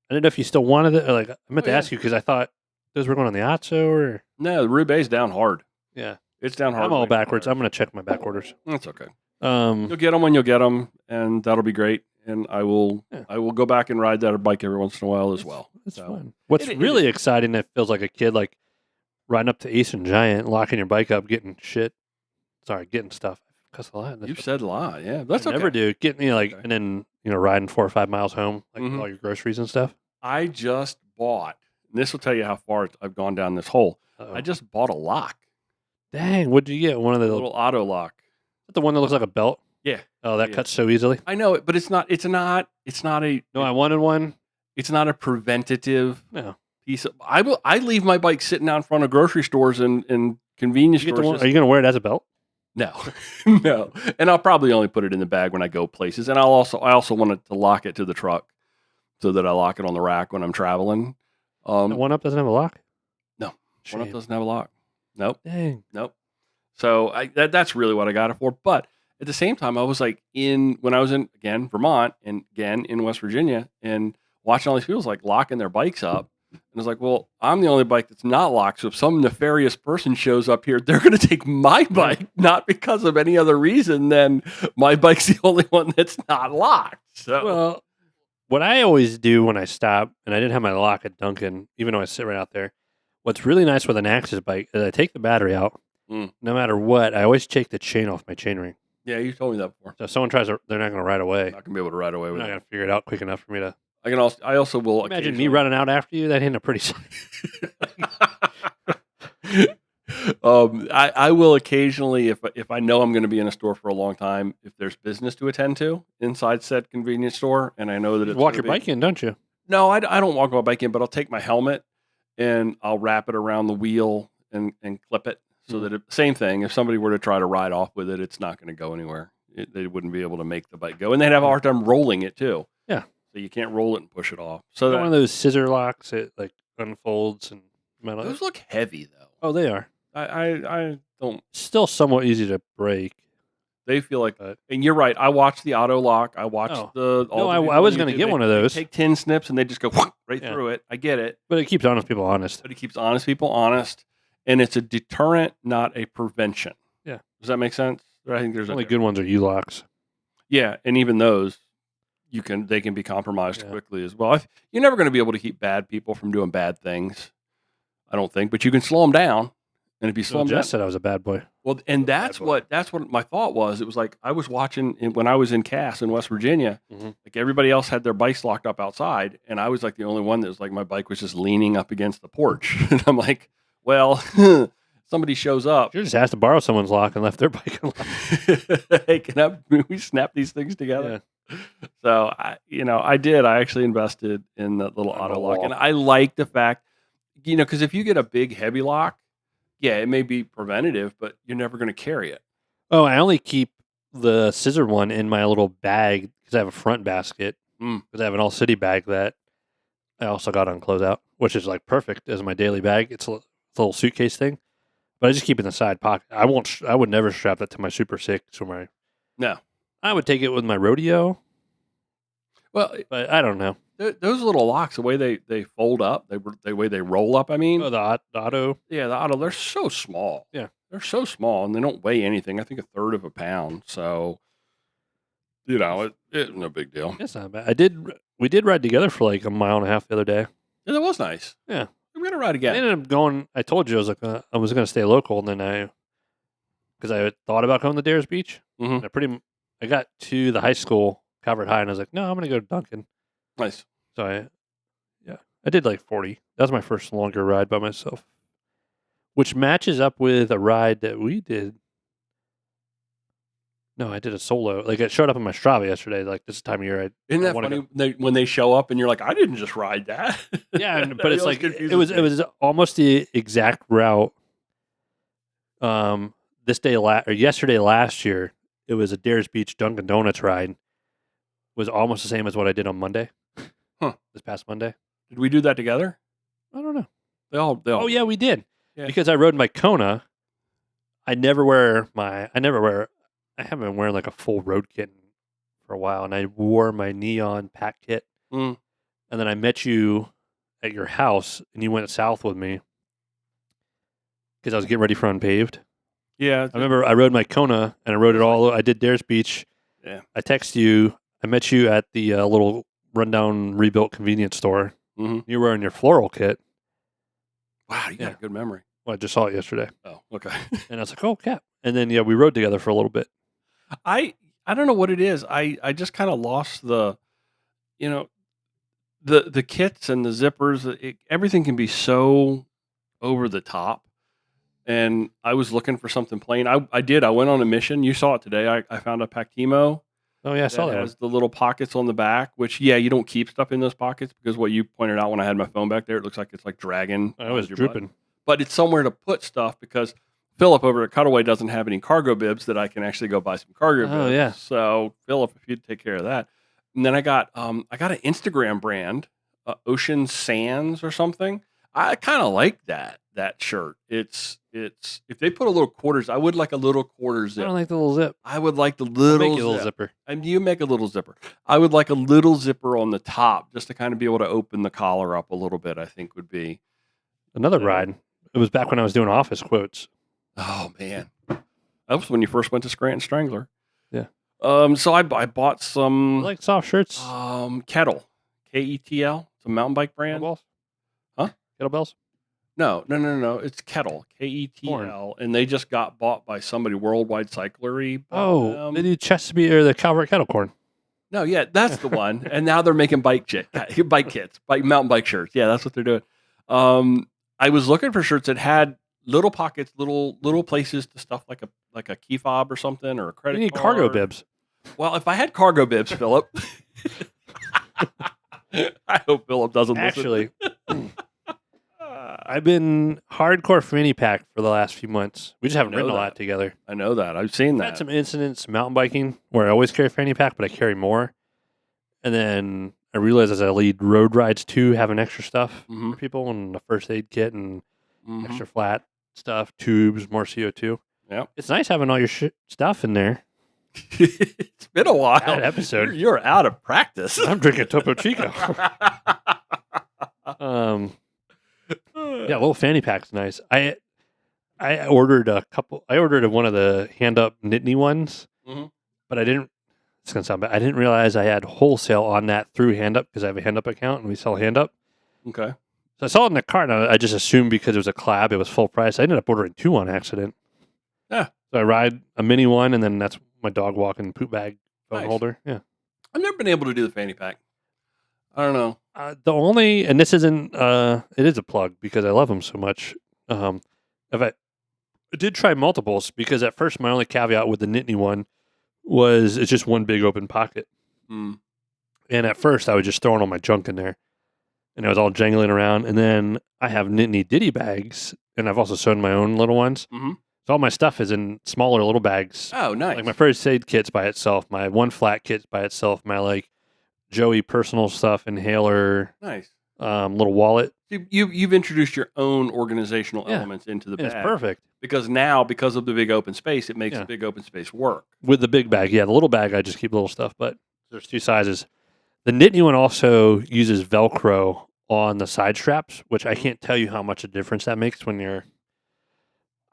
S3: I didn't know if you still wanted it. Or like, I meant
S2: Oh,
S3: to
S2: yeah.
S3: ask you because I thought those were going on the Otso or.
S2: No, the Roubaix's down hard.
S3: Yeah.
S2: It's down hard.
S3: I'm all
S2: like the
S3: backwards.
S2: tires.
S3: I'm going to check my back orders.
S2: That's okay. You'll get them when you'll get them, and that'll be great. And I will
S3: Yeah.
S2: go back and ride that bike every once in a while as well.
S3: That's
S2: So,
S3: fun. What's
S2: it
S3: really
S2: is.
S3: exciting that feels like a kid, like riding up to Ace and Giant, locking your bike up, getting stuff. I cuss a lot.
S2: You've said a lot. Yeah, that's
S3: I
S2: okay.
S3: never do. Getting
S2: Okay.
S3: and then riding 4 or 5 miles home, like with all your groceries and stuff.
S2: I just bought, and this will tell you how far I've gone down this hole.
S3: Uh-oh.
S2: I just bought a lock,
S3: Dang, what'd you get? One of
S2: a
S3: the
S2: little auto lock.
S3: the one that looks like a belt.
S2: Yeah.
S3: Oh, that
S2: Yeah.
S3: cuts so easily.
S2: I know it, but it's not a.
S3: No, I wanted one.
S2: It's not a preventative
S3: No.
S2: piece of. I leave my bike sitting out in front of grocery stores and convenience
S3: You get the
S2: stores.
S3: one, are you going to wear it as a belt?
S2: No, no, and I'll probably only put it in the bag when I go places, and I also wanted to lock it to the truck so that I lock it on the rack when I'm traveling.
S3: The one up doesn't have a lock?
S2: No,
S3: Shame.
S2: one up doesn't have a lock. Nope,
S3: Dang.
S2: nope. So that's really what I got it for. But at the same time, I was like when I was in again Vermont and again in West Virginia and watching all these people like locking their bikes up. And I was like, well, I'm the only bike that's not locked. So if some nefarious person shows up here, they're going to take my bike, not because of any other reason than my bike's the only one that's not locked. So,
S3: Well, what I always do when I stop, and I didn't have my lock at Duncan, even though I sit right out there, what's really nice with an Axis bike is I take the battery out. No matter what, I always take the chain off my chainring.
S2: yeah, you told me that before.
S3: So if someone tries to, they're not going to ride away.
S2: I'm not going to be able to ride away
S3: They're
S2: with
S3: not
S2: it.
S3: going to figure it out quick enough for me to.
S2: I also will
S3: Imagine me running out after you. That ain't a pretty sight.
S2: I will occasionally, if I know I'm going to be in a store for a long time, if there's business to attend to inside said convenience store, and I know that
S3: You
S2: it's
S3: walk
S2: gonna
S3: your bike in, don't you?
S2: No, I don't walk my bike in, but I'll take my helmet and I'll wrap it around the wheel and clip it so that same thing. If somebody were to try to ride off with it, it's not going to go anywhere. They wouldn't be able to make the bike go, and they'd have a hard time rolling it too.
S3: Yeah.
S2: So you can't roll it and push it off. So
S3: One of those scissor locks, it like unfolds and metal.
S2: those look heavy though.
S3: Oh, they are.
S2: I don't.
S3: Still somewhat easy to break.
S2: They feel like, and you're right. I watched the auto lock. I watched
S3: I was going to get one of those.
S2: They take 10 snips and they just go right through it. I get it.
S3: But it keeps honest people honest.
S2: But it keeps honest people honest. And it's a deterrent, not a prevention.
S3: Yeah.
S2: Does that make sense? I think there's
S3: Only good ones are U-locks.
S2: Yeah. And even those, they can be compromised quickly as well. You're never going to be able to keep bad people from doing bad things, I don't think. But you can slow them down. And if you slow them down.
S3: Jess said I was a bad boy.
S2: Well, and that's what my thought was. It was like I was watching when I was in Cass in West Virginia. Like everybody else had their bikes locked up outside, and I was like the only one that was like my bike was just leaning up against the porch. And I'm like, well, somebody shows up.
S3: You just asked to borrow someone's lock and left their bike unlocked.
S2: Hey, can we snap these things together? Yeah. So I did. I actually invested in the little auto lock, and I like the fact, because if you get a big heavy lock. Yeah, it may be preventative, but you're never going to carry it.
S3: Oh, I only keep the scissor one in my little bag because I have a front basket. Because I have an all city bag that I also got on closeout, which is like perfect as my daily bag. It's a little suitcase thing, but I just keep it in the side pocket. I would never strap that to my Super 6 or my.
S2: No,
S3: I would take it with my rodeo.
S2: Well,
S3: but I don't know.
S2: Those little locks, the way they fold up, the way they roll up. I mean,
S3: the auto.
S2: Yeah, the auto. They're so small.
S3: Yeah,
S2: they're so small, and they don't weigh anything. I think a third of a pound. So, it's no big deal.
S3: It's not bad. We did ride together for like a mile and a half the other day.
S2: Yeah, that was nice.
S3: Yeah,
S2: we're gonna ride again.
S3: I ended up going. I told you I was gonna stay local, and then because I thought about going to Dares Beach.
S2: Mm-hmm.
S3: I got to the high school, Calvert High, and I was like, no, I'm gonna go to Duncan.
S2: Nice.
S3: So I did like 40. That was my first longer ride by myself, which matches up with a ride that we did. No, I did a solo. Like it showed up in my Strava yesterday. Like this time of year,
S2: isn't that funny? When they show up and you're like, I didn't just ride that.
S3: Yeah, but it's like it was almost the exact route. Yesterday last year, it was a Dares Beach Dunkin' Donuts ride. Was almost the same as what I did on Monday. This past Monday.
S2: Did we do that together?
S3: I don't know.
S2: They all.
S3: Oh yeah, we did.
S2: Yeah.
S3: Because I rode my Kona. I haven't been wearing like a full road kit for a while, and I wore my neon pack kit. And then I met you at your house, and you went south with me because I was getting ready for Unpaved.
S2: Yeah,
S3: I remember I rode my Kona, and I rode it all. I did Dares Beach.
S2: Yeah,
S3: I texted you. I met you at the little rundown rebuilt convenience store. You're wearing your floral kit.
S2: Wow, you got a good memory.
S3: Well, I just saw it yesterday.
S2: Oh, okay.
S3: And I was like, oh, Cap. And then, we rode together for a little bit.
S2: I don't know what it is. I just kind of lost the, the kits and the zippers. Everything can be so over the top. And I was looking for something plain. I did. I went on a mission. You saw it today. I found a Pactimo.
S3: Oh, yeah, I saw that.
S2: Has the little pockets on the back, which, you don't keep stuff in those pockets because what you pointed out when I had my phone back there, it looks like it's like dragging.
S3: I was drooping.
S2: But it's somewhere to put stuff because Philip over at Cutaway doesn't have any cargo bibs that I can actually go buy some cargo bibs.
S3: Oh, yeah.
S2: So, Philip, if you'd take care of that. And then I got an Instagram brand, Ocean Sands or something. I kind of like that shirt. It's if they put a little quarters, I would like a little quarter zip.
S3: I don't like the little zip.
S2: I would like the little
S3: zipper.
S2: And you make a little zipper. I would like a little zipper on the top just to kind of be able to open the collar up a little bit, I think would be.
S3: Another ride. It was back when I was doing office quotes.
S2: Oh, man. That was when you first went to Scranton Strangler.
S3: Yeah.
S2: So I bought some.
S3: I like soft shirts.
S2: Kettle. Ketl. It's a mountain bike brand.
S3: Kettlebells?
S2: Huh?
S3: Kettlebells?
S2: No. It's Kettle. Ketl. And they just got bought by somebody, Worldwide Cyclery.
S3: They do Chesapeake or the Calvert Kettle Corn.
S2: No, yeah, that's the one. And now they're making bike kits, mountain bike shirts. Yeah, that's what they're doing. I was looking for shirts that had little pockets, little places to stuff like a key fob or something or a credit
S3: You need
S2: card.
S3: cargo bibs.
S2: Well, if I had cargo bibs, Philip. I hope Philip doesn't
S3: Actually, I've been hardcore fanny pack for the last few months. We just haven't ridden a lot together.
S2: I know that. I've seen that.
S3: I've had some incidents mountain biking where I always carry fanny pack, but I carry more. And then I realized as I lead road rides too, having extra stuff for people and a first aid kit and extra flat stuff, tubes, more CO2.
S2: Yeah, it's
S3: nice having all your stuff in there.
S2: It's been a while.
S3: That episode.
S2: You're out of practice.
S3: I'm drinking Topo Chico. Yeah, little fanny pack's nice. I ordered a couple. I ordered one of the hand up Nittany ones, but I didn't. It's gonna sound bad. I didn't realize I had wholesale on that through Hand Up because I have a Hand Up account and we sell Hand Up.
S2: Okay.
S3: So I saw it in the cart and I just assumed because it was a collab, it was full price. I ended up ordering 2 on accident.
S2: Yeah.
S3: So I ride a mini one and then that's my dog walking poop bag phone holder. Yeah.
S2: I've never been able to do the fanny pack. I don't know.
S3: The only, and this isn't, it is a plug because I love them so much. I did try multiples because at first my only caveat with the Nittany one was it's just one big open pocket. And at first I was just throwing all my junk in there and I was all jangling around. And then I have Nittany Ditty bags and I've also sewn my own little ones. So all my stuff is in smaller little bags.
S2: Oh, nice.
S3: Like my first aid kit's by itself, my one flat kit's by itself, my Joey personal stuff, inhaler,
S2: nice,
S3: little wallet.
S2: You've introduced your own organizational elements into the bag.
S3: It's perfect.
S2: Because of the big open space, it makes the big open space work.
S3: With the big bag, the little bag, I just keep little stuff, but there's 2 sizes. The Nittany one also uses Velcro on the side straps, which I can't tell you how much a difference that makes when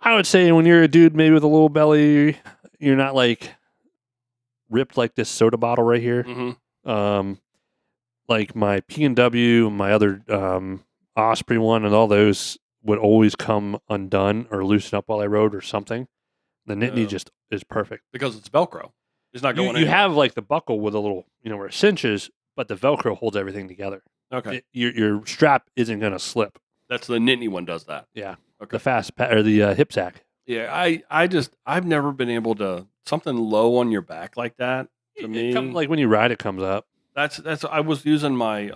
S3: I would say when you're a dude maybe with a little belly, you're not ripped like this soda bottle right here. Like my P&W, my other Osprey one, and all those would always come undone or loosen up while I rode or something. The Nittany just is perfect
S2: because it's Velcro. It's not going.
S3: You have the buckle with a little, where it cinches, but the Velcro holds everything together.
S2: Okay,
S3: your strap isn't going to slip.
S2: That's the Nittany one does that.
S3: Yeah. Okay. The or the hip sack.
S2: Yeah, I've never been able to something low on your back like that. To me,
S3: when you ride, it comes up.
S2: That's. I was using my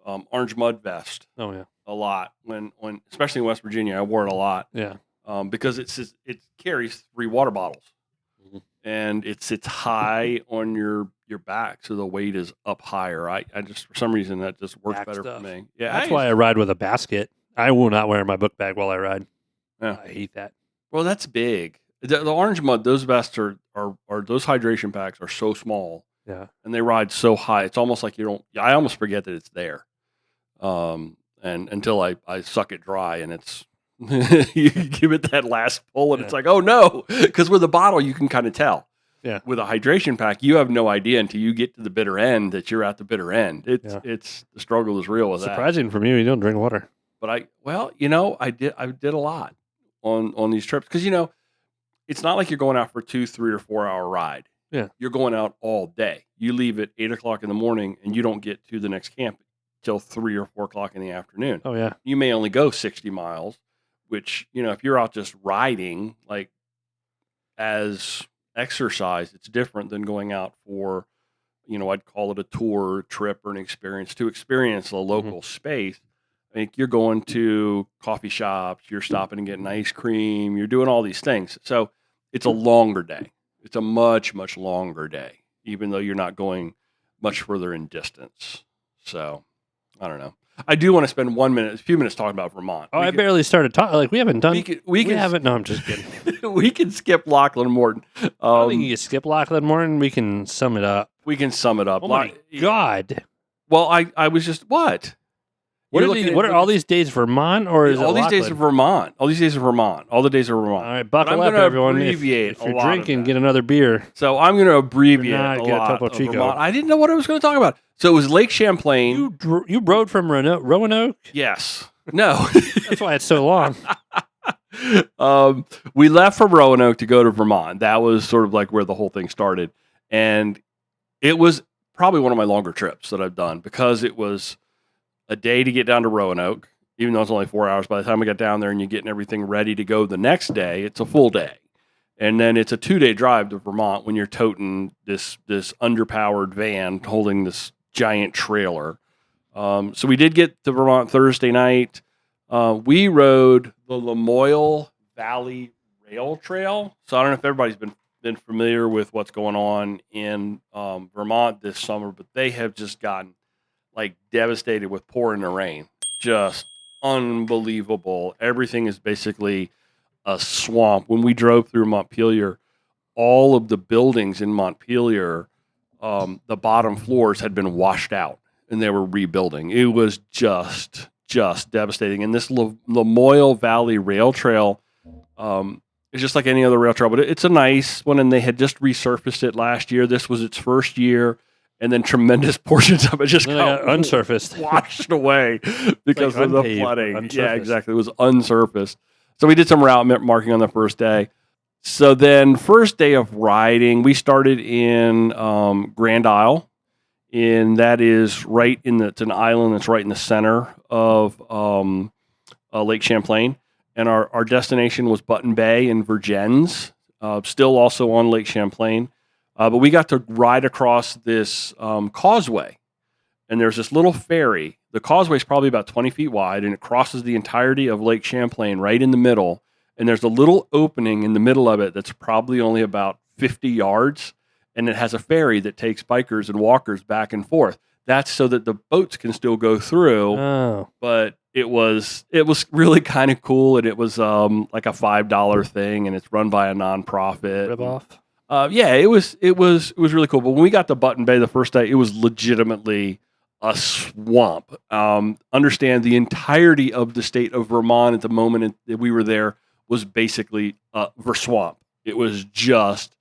S2: orange mud vest.
S3: Oh yeah,
S2: a lot when especially in West Virginia, I wore it a lot.
S3: Yeah,
S2: because it carries 3 water bottles, and it sits high on your back, so the weight is up higher. I just for some reason that just works better for me. Yeah,
S3: that's why I ride with a basket. I will not wear my book bag while I ride. Yeah. I hate that.
S2: Well, that's big. The orange mud, those vests are those hydration packs are so small.
S3: Yeah.
S2: And they ride so high. It's almost like I almost forget that it's there. And until I suck it dry and it's you give it that last pull and it's like, oh no, because with a bottle you can kind of tell.
S3: Yeah.
S2: With a hydration pack, you have no idea until you get to the bitter end that you're at the bitter end. It's the struggle is real with that.
S3: Surprising from you don't drink water.
S2: But I did a lot on these trips because it's not like you're going out for 2, 3, or 4 hour ride.
S3: Yeah.
S2: You're going out all day. You leave at 8 o'clock in the morning and you don't get to the next camp till 3 or 4 o'clock in the afternoon.
S3: Oh yeah.
S2: You may only go 60 miles, which, if you're out just riding, like as exercise, it's different than going out for, I'd call it a tour, trip, or an experience to experience a local space. I think you're going to coffee shops, you're stopping and getting ice cream, you're doing all these things. So it's a longer day. It's a much, much longer day, even though you're not going much further in distance. So I don't know. I do want to spend a few minutes talking about Vermont.
S3: Oh, I barely started talking. Like we haven't done.
S2: We
S3: haven't. No, I'm just kidding.
S2: We can skip Lachlan Morton.
S3: We can skip Lachlan Morton. We can sum it up.
S2: We can sum it up.
S3: Oh my God!
S2: Well, I was just what?
S3: What are all these days Vermont or is
S2: all
S3: it
S2: these days of Vermont? All these days of Vermont. All the days of Vermont.
S3: All right, buckle up, everyone. If you're drinking, get another beer.
S2: So I'm going to abbreviate a
S3: get
S2: lot
S3: Topo
S2: of
S3: Chico.
S2: Vermont. I didn't know what I was going to talk about. So it was Lake Champlain.
S3: You rode from Roanoke?
S2: Yes. No.
S3: That's why it's so long.
S2: We left from Roanoke to go to Vermont. That was sort of like where the whole thing started. And it was probably one of my longer trips that I've done because it was a day to get down to Roanoke, even though it's only 4 hours. By the time we got down there and you're getting everything ready to go the next day, it's a full day. And then it's a 2-day drive to Vermont when you're toting this underpowered van holding this giant trailer. So we did get to Vermont Thursday night. We rode the Lamoille Valley Rail Trail. So I don't know if everybody's been familiar with what's going on in Vermont this summer, but they have just gotten like devastated with pouring rain. Just unbelievable. Everything is basically a swamp. When we drove through Montpelier, all of the buildings in Montpelier, the bottom floors had been washed out and they were rebuilding. It was just devastating. And this Lamoille Valley Rail Trail is just like any other rail trail, but it's a nice one, and they had just resurfaced it last year. This was its first year. And then tremendous portions of it just got
S3: unsurfaced,
S2: washed away because of the flooding.
S3: Unsurfaced.
S2: Yeah, exactly. It was unsurfaced. So we did some route marking on the first day. So then first day of riding, we started in Grand Isle. And that is it's an island that's right in the center of Lake Champlain. And our destination was Button Bay in Vergennes, still also on Lake Champlain. But we got to ride across this causeway, and there's this little ferry. The causeway is probably about 20 feet wide, and it crosses the entirety of Lake Champlain right in the middle. And there's a little opening in the middle of it that's probably only about 50 yards, and it has a ferry that takes bikers and walkers back and forth. That's so that the boats can still go through.
S3: Oh.
S2: But it was really kind of cool, and it was like a $5 thing, and it's run by a nonprofit.
S3: Rip off.
S2: Yeah, it was really cool. But when we got to Button Bay the first day, it was legitimately a swamp. Understand the entirety of the state of Vermont at the moment that we were there was basically Verswamp. It was just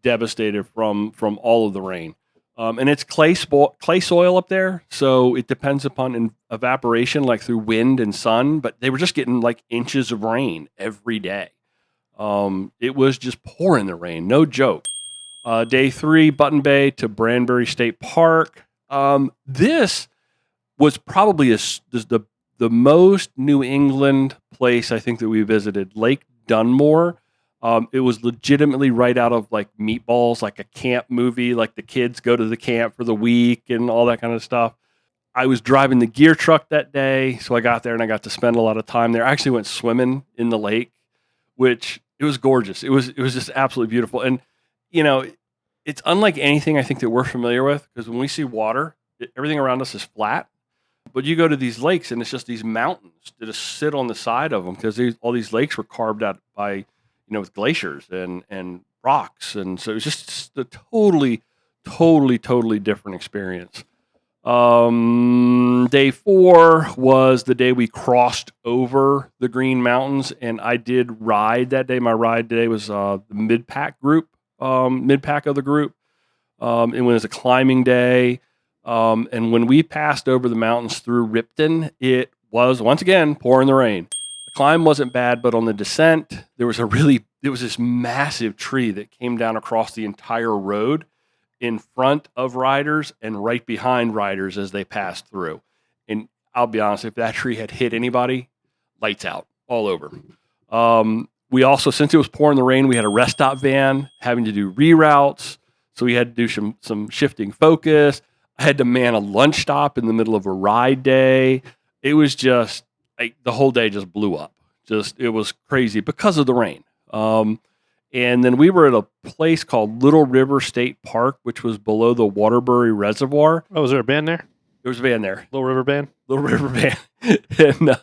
S2: devastated from all of the rain. And it's clay soil up there, so it depends upon evaporation, like through wind and sun. But they were just getting like inches of rain every day. It was just pouring the rain, no joke. Day 3, Button Bay to Branbury State Park. This was probably the most New England place I think that we visited. Lake Dunmore. It was legitimately right out of like Meatballs, like a camp movie, like the kids go to the camp for the week and all that kind of stuff. I was driving the gear truck that day, so I got there and I got to spend a lot of time there. I actually went swimming in the lake, which it was gorgeous. It was just absolutely beautiful. And, it's unlike anything I think that we're familiar with, because when we see water, everything around us is flat. But you go to these lakes and it's just these mountains that just sit on the side of them, because all these lakes were carved out by, with glaciers and rocks. And so it was just a totally different experience. Day 4 was the day we crossed over the Green Mountains, and I did ride that day. My ride today was the mid-pack of the group. It was a climbing day. And when we passed over the mountains through Ripton, it was once again pouring the rain. The climb wasn't bad, but on the descent, there was this massive tree that came down across the entire road in front of riders and right behind riders as they passed through. And I'll be honest, if that tree had hit anybody, lights out all over. We also, since it was pouring the rain, we had a rest stop van having to do reroutes. So we had to do some shifting focus. I had to man a lunch stop in the middle of a ride day. It was just the whole day just blew up. It was crazy because of the rain. And then we were at a place called Little River State Park, which was below the Waterbury Reservoir.
S3: Oh, was there a band there?
S2: There was a band there.
S3: Little River Band?
S2: Little River Band. And,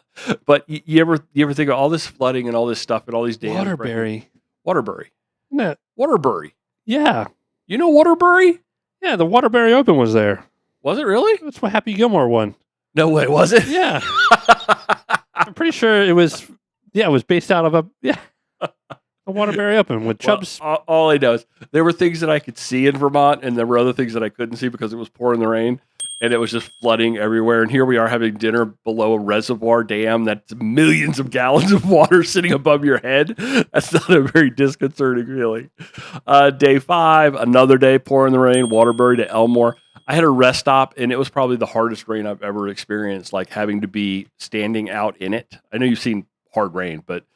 S2: but you ever think of all this flooding and all this stuff and all these dams?
S3: Waterbury.
S2: Waterbury.
S3: No.
S2: Waterbury.
S3: Yeah.
S2: You know Waterbury?
S3: Yeah, the Waterbury Open was there.
S2: Was it really?
S3: That's what Happy Gilmore won.
S2: No way, was it?
S3: Yeah. I'm pretty sure it was based out of a Waterbury Open with Chubbs.
S2: All I know is there were things that I could see in Vermont, and there were other things that I couldn't see because it was pouring the rain, and it was just flooding everywhere. And here we are having dinner below a reservoir dam that's millions of gallons of water sitting above your head. That's not a very disconcerting feeling. Day 5, another day pouring the rain, Waterbury to Elmore. I had a rest stop, and it was probably the hardest rain I've ever experienced, like having to be standing out in it. I know you've seen hard rain, but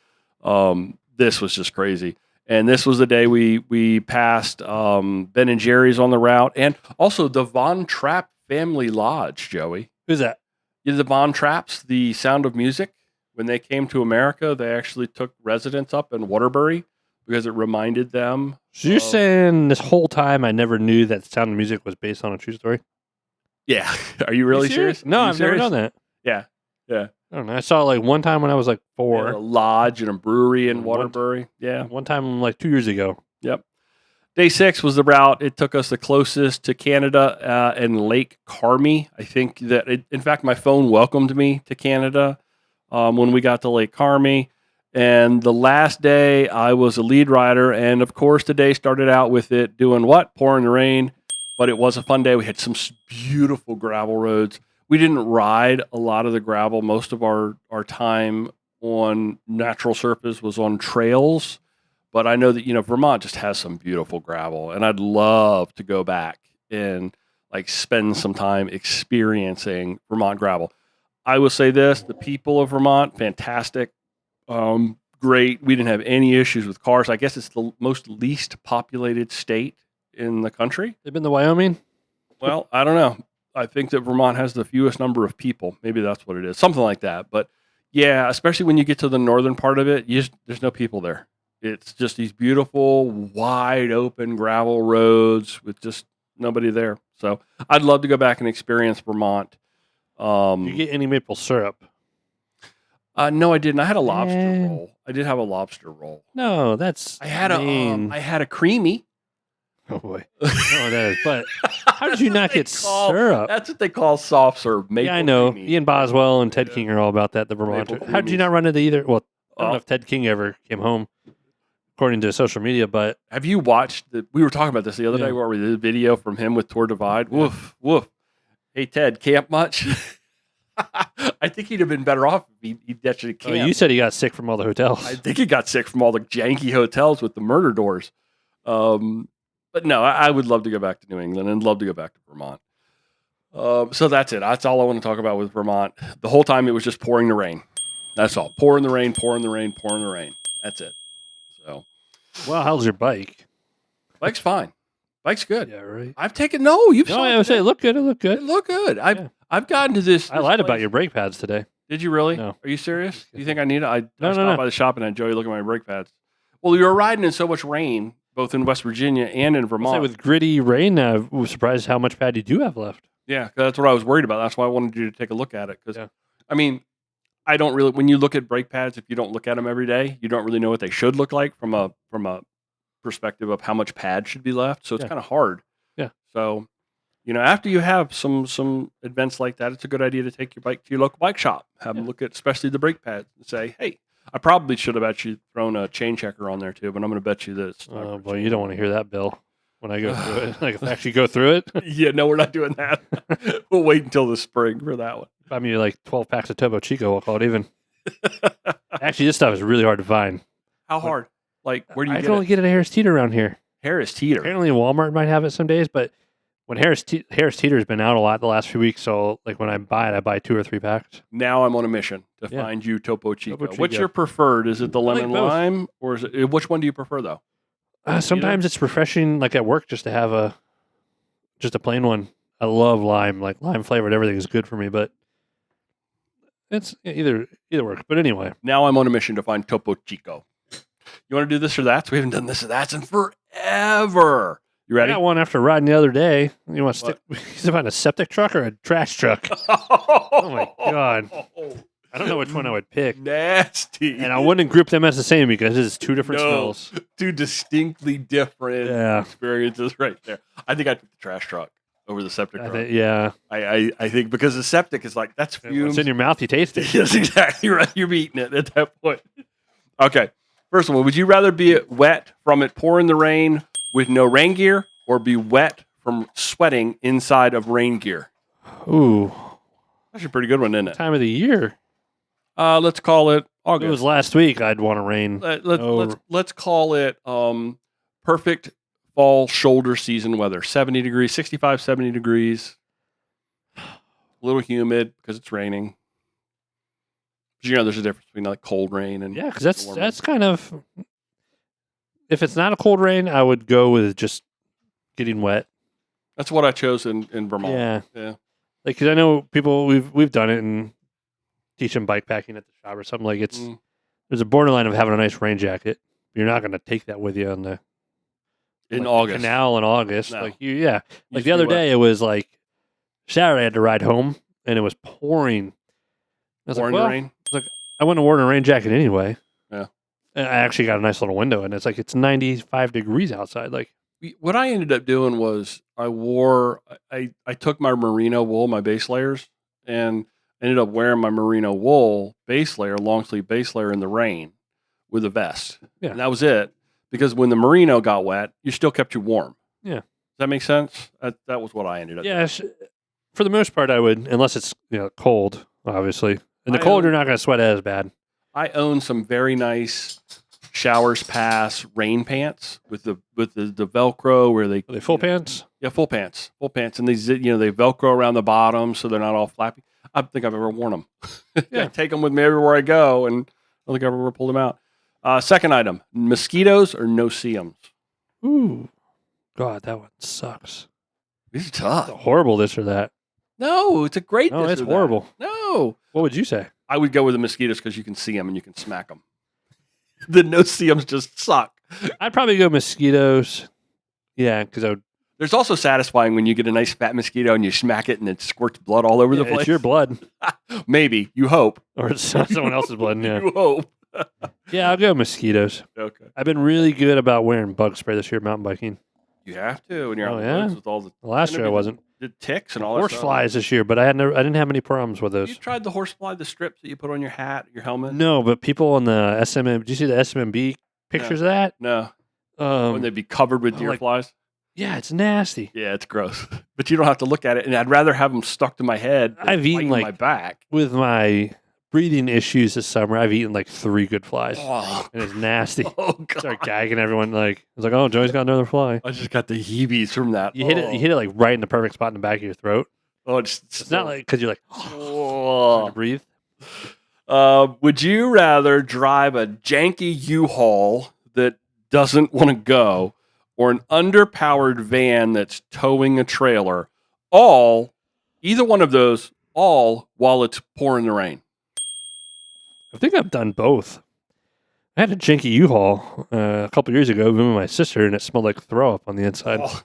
S2: this was just crazy. And this was the day we passed Ben and Jerry's on the route, and also the Von Trapp Family Lodge, Joey.
S3: Who's that?
S2: Yeah, the Von Trapps, the Sound of Music. When they came to America, they actually took residence up in Waterbury because it reminded them.
S3: So you're saying this whole time I never knew that Sound of Music was based on a true story?
S2: Yeah. Are you really serious?
S3: No, I've never known that.
S2: Yeah. Yeah.
S3: I don't know. I saw it like one time when I was like 4.
S2: A lodge and a brewery in Waterbury. Yeah.
S3: One time like 2 years ago.
S2: Yep. Day 6 was the route. It took us the closest to Canada and Lake Carmi. I think that, in fact, my phone welcomed me to Canada when we got to Lake Carmi. And the last day, I was a lead rider. And, of course, the day started out with it doing what? Pouring the rain. But it was a fun day. We had some beautiful gravel roads. We didn't ride a lot of the gravel. Most of our time on natural surface was on trails. But I know that, Vermont just has some beautiful gravel. And I'd love to go back and spend some time experiencing Vermont gravel. I will say this, the people of Vermont, fantastic. Great. We didn't have any issues with cars. I guess it's the most least populated state in the country.
S3: They've been to Wyoming?
S2: Well, I don't know. I think that Vermont has the fewest number of people. Maybe that's what it is. Something like that. But yeah, especially when you get to the northern part of it, there's no people there. It's just these beautiful, wide open gravel roads with just nobody there. So I'd love to go back and experience Vermont.
S3: You get any maple syrup?
S2: No, I didn't. I had a lobster roll. I did have a lobster roll.
S3: No, that's
S2: I had a creamy.
S3: Oh boy, no, that is. But how did you not get syrup?
S2: That's what they call soft serve. Maple
S3: yeah, I know.
S2: creamy.
S3: Ian Boswell and Ted King are all about that. The Vermont. How did you not run into either? Well, I don't know if Ted King ever came home, according to social media. But
S2: have you watched? We were talking about this the other day. Where we did a video from him with Tour Divide. Woof woof. Hey Ted, camp much? I think he'd have been better off if he'd actually camped.
S3: You said he got sick from all the hotels.
S2: I think he got sick from all the janky hotels with the murder doors. But no, I would love to go back to New England and love to go back to Vermont. So that's it. That's all I want to talk about with Vermont. The whole time it was just pouring the rain. That's all. Pouring the rain, pouring the rain, pouring the rain. That's it. So,
S3: well, how's your bike?
S2: Bike's fine. Bike's good.
S3: Yeah, right.
S2: I've taken you've
S3: no, I would say it looked good. It looked good.
S2: It looked good. I've gotten to this.
S3: I lied about your brake pads today.
S2: Did you really?
S3: No.
S2: Are you serious? Do you think I need it? I stopped
S3: no.
S2: by the shop and I enjoy looking at my brake pads. Well, you were riding in so much rain, both in West Virginia and in Vermont.
S3: With gritty rain, I was surprised how much pad you do have left.
S2: Yeah, that's what I was worried about. That's why I wanted you to take a look at it. Because, I mean, I don't really. When you look at brake pads, if you don't look at them every day, you don't really know what they should look like from a perspective of how much pad should be left. So it's kind of hard.
S3: Yeah.
S2: So after you have some events like that, it's a good idea to take your bike to your local bike shop, have them look at especially the brake pads, and say, "Hey, I probably should have actually thrown a chain checker on there too, but I'm going to bet you this."
S3: Oh boy, you don't want to hear that, Bill. When I go through it, like actually go through it.
S2: Yeah, no, we're not doing that. We'll wait until the spring for that one.
S3: Buy me like 12 packs of Topo Chico. We'll call it even. Actually, this stuff is really hard to find.
S2: How hard? Like, where do you
S3: I
S2: get
S3: don't
S2: it?
S3: get it at Harris Teeter around here.
S2: Harris Teeter.
S3: Apparently, Walmart might have it some days, but when Harris Teeter's been out a lot the last few weeks, so like when I buy it, I buy 2 or 3 packs.
S2: Now I'm on a mission to find you Topo Chico.
S3: Topo Chico.
S2: What's your preferred? Is it the
S3: like
S2: lemon
S3: both.
S2: lime, or is it which one do you prefer though?
S3: Sometimes it's refreshing, like at work, just to have a plain one. I love lime, like lime flavored. Everything is good for me, but it's either works. But anyway,
S2: Now I'm on a mission to find Topo Chico. You want to do this or that? We haven't done this or that in forever. You
S3: I
S2: ready?
S3: got one after riding the other day. You want to stick? He's about a septic truck or a trash truck?
S2: Oh
S3: my God. I don't know which one I would pick.
S2: Nasty.
S3: And I wouldn't group them as the same because it's 2 different smells.
S2: 2 distinctly different
S3: Yeah.
S2: experiences right there. I think I'd pick the trash truck over the septic truck.
S3: Yeah.
S2: I think because the septic is like, that's fumes.
S3: It's in your mouth, you taste it.
S2: That's exactly right. You're eating it at that point. Okay. First one, would you rather be wet from it pouring the rain with no rain gear or be wet from sweating inside of rain gear?
S3: Ooh.
S2: That's a pretty good one, isn't it?
S3: Time of the year.
S2: Let's call it
S3: If
S2: August.
S3: it was last week, I'd want to rain.
S2: Let's call it perfect fall shoulder season weather. 70 degrees, 65, 70 degrees. A little humid because it's raining. There's a difference between like cold rain and
S3: Yeah, because that's kind of... If it's not a cold rain, I would go with just getting wet.
S2: that's what I chose in Vermont.
S3: Yeah.
S2: Yeah.
S3: Like, because I know people, we've done it and teach them bike packing at the shop or something. Like, there's a borderline of having a nice rain jacket. You're not going to take that with you on the
S2: August.
S3: canal in August.
S2: No.
S3: Like
S2: Used
S3: the
S2: to
S3: other
S2: be wet.
S3: day, it was like Saturday. I had to ride home, and it was pouring. I was
S2: Pouring
S3: like,
S2: the
S3: well,
S2: rain.
S3: I wouldn't have worn a rain jacket anyway.
S2: Yeah.
S3: And I actually got a nice little window, and it's like it's 95 degrees outside. Like,
S2: What I ended up doing was I took my merino wool, my base layers, and ended up wearing my merino wool base layer, long sleeve base layer in the rain with a vest.
S3: Yeah.
S2: And that was it. Because when the merino got wet, you still kept you warm.
S3: Yeah.
S2: Does that make sense? That was what I ended up doing.
S3: yeah, for the most part, I would, unless it's cold, obviously. In the cold, you're not going to sweat as bad.
S2: I own some very nice Showers Pass rain pants with the Velcro where they
S3: Are they full pants?
S2: Yeah, full pants, and they they Velcro around the bottom so they're not all flappy. I don't think I've ever worn them.
S3: Yeah.
S2: I take them with me everywhere I go, and I don't think I've ever pulled them out. Second item: mosquitoes or no-see-ums.
S3: Ooh, God, that one sucks.
S2: These are tough.
S3: Horrible, this or that.
S2: No, it's a great.
S3: No,
S2: this
S3: it's
S2: or that.
S3: horrible.
S2: No,
S3: What would you say?
S2: I would go with the mosquitoes because you can see them and you can smack them. The no-see-ums just suck.
S3: I'd probably go mosquitoes. Yeah, because I would.
S2: There's also satisfying when you get a nice fat mosquito and you smack it and it squirts blood all over the place.
S3: It's your blood,
S2: Maybe. You hope.
S3: or it's someone else's blood. Yeah,
S2: You hope.
S3: yeah, I'll go mosquitoes.
S2: Okay.
S3: I've been really good about wearing bug spray this year mountain biking.
S2: You have to when you're
S3: Oh,
S2: out in
S3: yeah?
S2: the woods with all the
S3: The last year I wasn't.
S2: ticks and all that
S3: Horse
S2: stuff.
S3: flies this year, but I didn't have any problems with
S2: You
S3: those.
S2: tried the horsefly, the strips that you put on your hat, your helmet?
S3: No, but people on the SMM. Did you see the SMMB pictures of that?
S2: No. Wouldn't they be covered with
S3: I'm
S2: deer
S3: like-
S2: flies?
S3: Yeah, it's nasty.
S2: Yeah, it's gross. But you don't have to look at it. And I'd rather have them stuck to my head than
S3: I've eaten,
S2: biting
S3: like-
S2: my back.
S3: With my breathing issues this summer, I've eaten like 3 good flies,
S2: Oh,
S3: and it's nasty.
S2: oh God.
S3: Start gagging everyone. Like it's like, oh, Joey's got another fly.
S2: I just got the heebies from that.
S3: You hit it like right in the perfect spot in the back of your throat.
S2: Oh,
S3: It's not like because you're like trying
S2: Oh.
S3: to breathe.
S2: Would you rather drive a janky U-Haul that doesn't want to go or an underpowered van that's towing a trailer? Either one of those, while it's pouring the rain.
S3: I think I've done both. I had a janky U-Haul a couple years ago with my sister, and it smelled like throw up on the inside.
S2: Oh,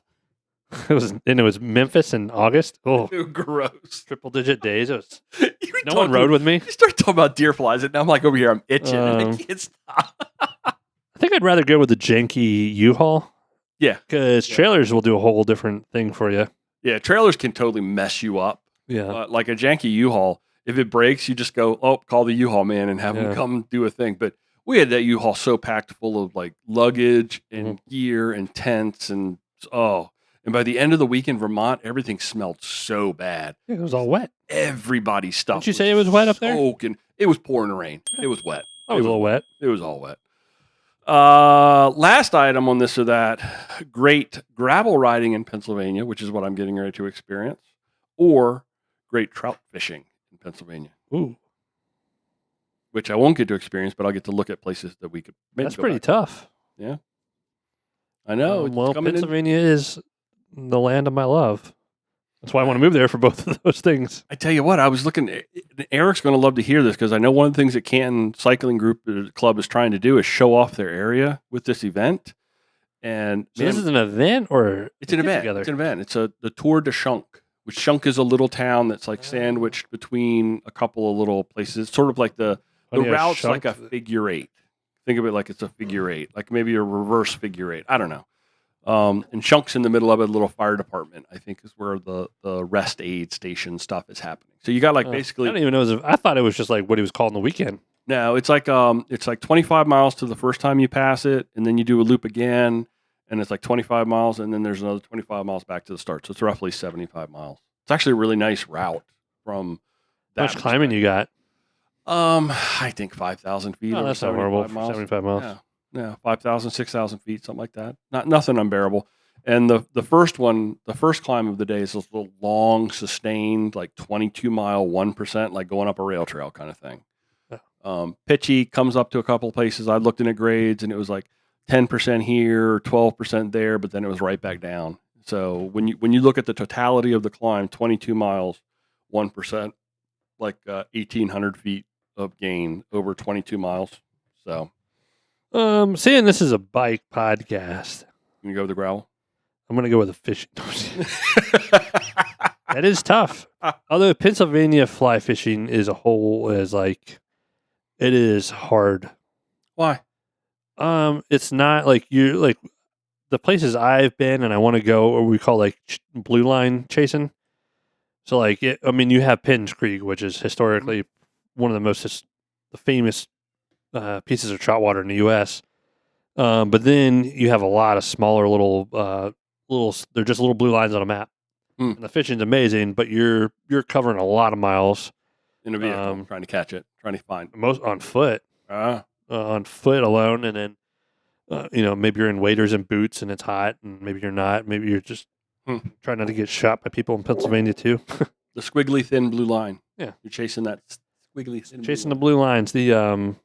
S3: It was Memphis in August. Oh,
S2: too gross.
S3: triple-digit days. It was,
S2: You
S3: no one rode with me.
S2: You start talking about deer flies, and I'm like over here, I'm itching. And I can't stop.
S3: I think I'd rather go with the janky U-Haul.
S2: Yeah.
S3: Because
S2: Yeah.
S3: trailers will do a whole different thing for you.
S2: Yeah, trailers can totally mess you up.
S3: Yeah.
S2: Like a janky U-Haul, if it breaks, you just go, oh, call the U-Haul man and have him
S3: Yeah.
S2: come do a thing. But we had that U-Haul so packed full of like luggage and gear and tents and by the end of the week in Vermont, everything smelled so bad.
S3: Yeah, it was all wet.
S2: Everybody's stuff.
S3: Didn't you say it was wet up there?
S2: It was pouring rain. It was wet.
S3: It was a little wet.
S2: It was all wet. Last item on this or that, great gravel riding in Pennsylvania, which is what I'm getting ready to experience, or great trout fishing in Pennsylvania.
S3: Ooh.
S2: Which I won't get to experience, but I'll get to look at places that we could maybe
S3: That's
S2: go
S3: pretty
S2: back.
S3: tough.
S2: Yeah. I know.
S3: Well, Pennsylvania is the land of my love. That's why I want to move there for both of those things.
S2: I tell you what, I was looking. Eric's going to love to hear this because I know one of the things that Canton Cycling Group Club is trying to do is show off their area with this event. And
S3: So this is an event, or
S2: it's an event.
S3: Together?
S2: It's an event. It's the Tour de Schunk, which Schunk is a little town that's like sandwiched between a couple of little places. It's sort of like the route's like a figure eight. Think of it like it's a figure eight, like maybe a reverse figure eight. I don't know. And Shunk's in the middle of a little fire department, I think, is where the rest aid station stuff is happening. So you got like basically.
S3: I don't even know. I thought it was just like what he was called on the weekend.
S2: No, it's like 25 miles to the first time you pass it, and then you do a loop again, and it's like 25 miles, and then there's another 25 miles back to the start. So it's roughly 75 miles. It's actually a really nice route from that.
S3: How much climbing you got?
S2: I think 5,000 feet.
S3: Oh, that's not horrible for 75 miles.
S2: Yeah, 5,000, 6,000 feet, something like that. Nothing unbearable. And the first climb of the day is this little long, sustained, like 22-mile, 1%, like going up a rail trail kind of thing. Pitchy, comes up to a couple of places. I looked in at grades, and it was like 10% here, 12% there, but then it was right back down. So when you look at the totality of the climb, 22 miles, 1%, like 1,800 feet of gain over 22 miles. So.
S3: Seeing this is a bike podcast,
S2: You go with the gravel?
S3: I'm going to go with the fishing. That is tough. Although Pennsylvania fly fishing is like, it is hard.
S2: Why?
S3: It's not like the places I've been and I want to go, or we call like blue line chasing. So like, you have Penn's Creek, which is historically one of the most famous pieces of trout water in the U.S. But then you have a lot of smaller little, they're just little blue lines on a map. And the fishing's amazing, but you're covering a lot of miles
S2: in a vehicle, trying to catch it, trying to find
S3: most on foot, on foot alone, and then maybe you're in waders and boots and it's hot, and maybe you're not. Maybe you're just trying not to get shot by people in Pennsylvania too.
S2: The squiggly thin blue line.
S3: Yeah,
S2: you're chasing that squiggly thin.
S3: Chasing the blue lines. And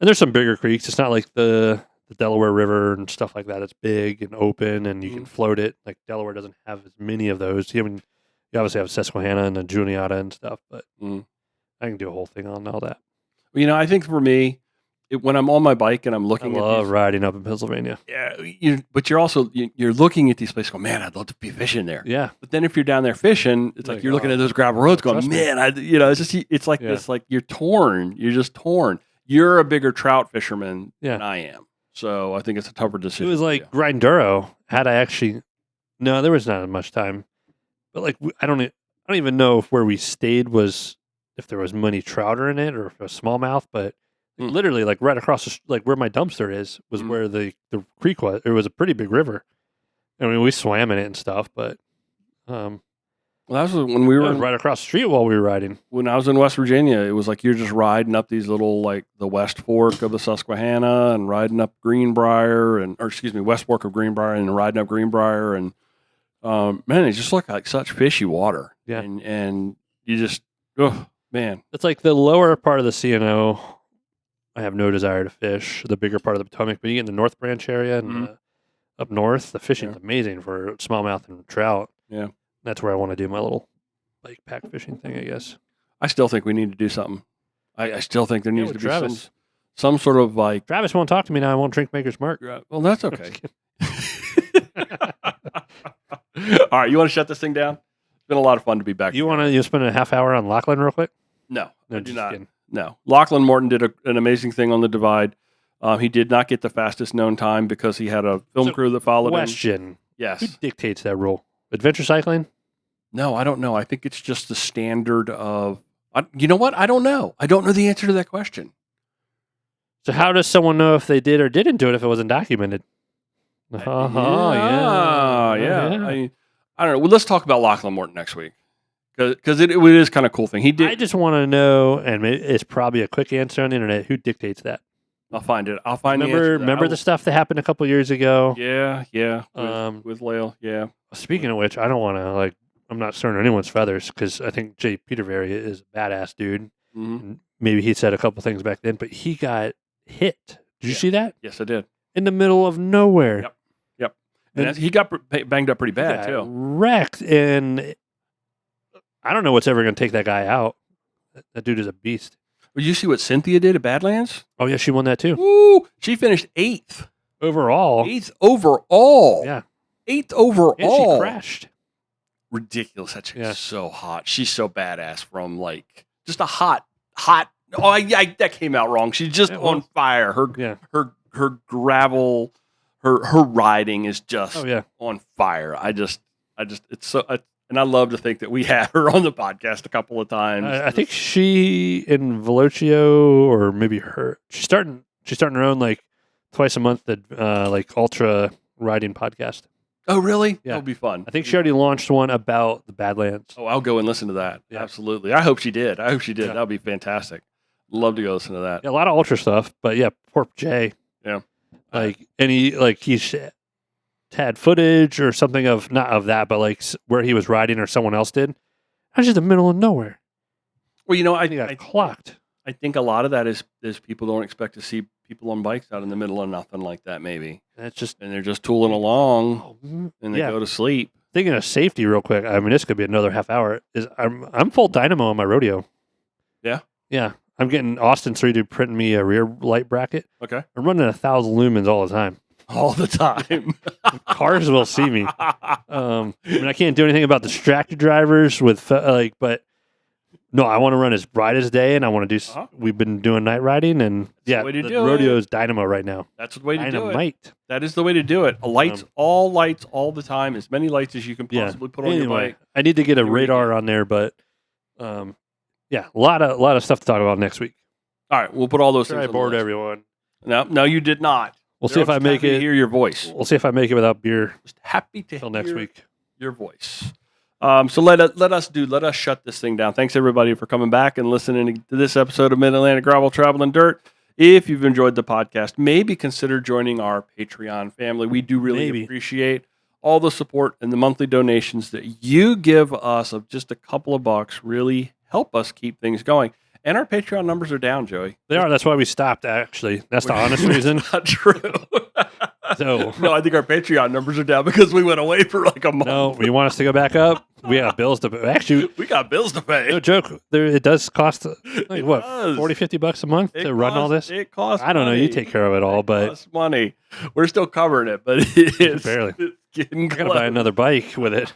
S3: there's some bigger creeks. It's not like the Delaware River and stuff like that. It's big and open, and you can float it. Like Delaware doesn't have as many of those. You obviously have Susquehanna and the Juniata and stuff, but I can do a whole thing on all that.
S2: Well, I think for me, when I'm on my bike and I'm looking
S3: I love riding up in Pennsylvania.
S2: Yeah, but you're also you're looking at these places going, man, I'd love to be fishing there.
S3: Yeah.
S2: But then if you're down there fishing, it's like you're looking at those gravel roads going, man, it's like this, like you're torn. You're just torn. You're a bigger trout fisherman than I am. So I think it's a tougher decision.
S3: It was like riding Duro. No, there was not much time. But like, I don't even know if where we stayed if there was many trouter in it or if it was smallmouth, but literally like right across, like where my dumpster was where the creek was. It was a pretty big river. I mean, we swam in it and stuff, but
S2: well, that was when we were
S3: right across the street while we were riding.
S2: When I was in West Virginia, it was like you're just riding up these little, like the West Fork of the Susquehanna and riding up West Fork of Greenbrier and riding up Greenbrier. And man, it just looked like such fishy water.
S3: Yeah.
S2: And you just, oh, man.
S3: It's like the lower part of the CNO, I have no desire to fish. The bigger part of the Potomac, but you get in the North Branch area and up north, the fishing's amazing for smallmouth and trout.
S2: Yeah.
S3: That's where I want to do my little bike pack fishing thing, I guess.
S2: I still think we need to do something. I still think there needs to be
S3: Travis.
S2: some sort of like...
S3: Travis won't talk to me now. I won't drink Maker's Mark.
S2: Well, that's okay. All right, you want to shut this thing down? It's been a lot of fun to be back.
S3: You spend a half hour on Lachlan real quick?
S2: No, I do not.
S3: Kidding.
S2: No. Lachlan Morton did an amazing thing on the Divide. He did not get the fastest known time because he had a film crew that followed him.
S3: Question.
S2: Yes.
S3: Who dictates that rule? Adventure cycling?
S2: No, I don't know. I think it's just the standard of. You know what? I don't know. I don't know the answer to that question.
S3: So how does someone know if they did or didn't do it if it wasn't documented?
S2: Yeah. I don't know. Well, let's talk about Lachlan Morton next week because it is kind of cool thing he did.
S3: I just want to know, and it's probably a quick answer on the internet. Who dictates that?
S2: I'll find it. I'll find
S3: Remember the stuff that happened a couple years ago?
S2: Yeah. With Lael, yeah.
S3: Speaking of which, I don't want to I'm not stirring anyone's feathers because I think Jay Peterberry is a badass dude.
S2: Mm-hmm.
S3: Maybe he said a couple things back then, but he got hit. Did you see that?
S2: Yes, I did.
S3: In the middle of nowhere.
S2: Yep. And he got banged up pretty bad too.
S3: Wrecked, and I don't know what's ever going to take that guy out. That dude is a beast.
S2: Well, you see what Cynthia did at Badlands?
S3: Oh yeah, she won that too.
S2: Woo! She finished 8th.
S3: Overall.
S2: 8th overall.
S3: Yeah.
S2: 8th overall.
S3: And she crashed.
S2: Ridiculous. That chick's so hot. She's so badass from just a hot. Oh, that came out wrong. She's just on fire. Her gravel, her riding is just on fire. It's so. And I love to think that we had her on the podcast a couple of times.
S3: I think she and Velocio, or maybe her, she's starting her own twice a month ultra riding podcast.
S2: Oh, really?
S3: Yeah.
S2: That'll be fun.
S3: I think she already launched one about the Badlands.
S2: Oh, I'll go and listen to that. Yeah. Absolutely. I hope she did.
S3: Yeah.
S2: That would be fantastic. Love to go listen to that.
S3: Yeah, a lot of ultra stuff, but poor Jay.
S2: Yeah.
S3: He's had footage or something of, not of that, but where he was riding or someone else did. I was just in the middle of nowhere.
S2: Well,
S3: I got clocked.
S2: I think a lot of that is people don't expect to see people on bikes out in the middle of nothing like that, maybe.
S3: And
S2: they're just tooling along and they go to sleep.
S3: Thinking of safety real quick. I mean, this could be another half hour. I'm full dynamo on my rodeo.
S2: Yeah?
S3: Yeah. I'm getting Austin 3D printing me a rear light bracket.
S2: Okay.
S3: I'm running 1,000 lumens all the time.
S2: All the time.
S3: Cars will see me. I can't do anything about distracted drivers but no, I want to run as bright as day, and I want to do. We've been doing night riding, and the rodeo is dynamo right now.
S2: That's the way to do it.
S3: Dynamite.
S2: That is the way to do it. Lights all the time. As many lights as you can possibly put on your bike.
S3: I need to get a radar on there, but a lot of stuff to talk about next week.
S2: All right, we'll put all those things.
S3: I bored everyone.
S2: No, you did not.
S3: We'll see if I make it.
S2: To hear your voice.
S3: We'll see if I make it without beer.
S2: Just happy to
S3: hear next week.
S2: Your voice. So let us shut this thing down. Thanks everybody for coming back and listening to this episode of Mid-Atlantic Gravel, Travel, and Dirt. If you've enjoyed the podcast, maybe consider joining our Patreon family. We do really appreciate all the support and the monthly donations that you give us of just a couple of bucks. Really help us keep things going. And our Patreon numbers are down, Joey.
S3: They are. That's why we stopped, actually. That's the honest reason.
S2: That's not true. No, I think our Patreon numbers are down because we went away for a month.
S3: No, you want us to go back up? We got bills to pay. Actually,
S2: we got bills to pay.
S3: No joke. It does cost, $40, $50 a month to run all this?
S2: It costs
S3: I don't know. You take care of it all, but...
S2: It costs money. We're still covering it, but it's
S3: barely.
S2: It's getting close.
S3: I got to buy another bike with it.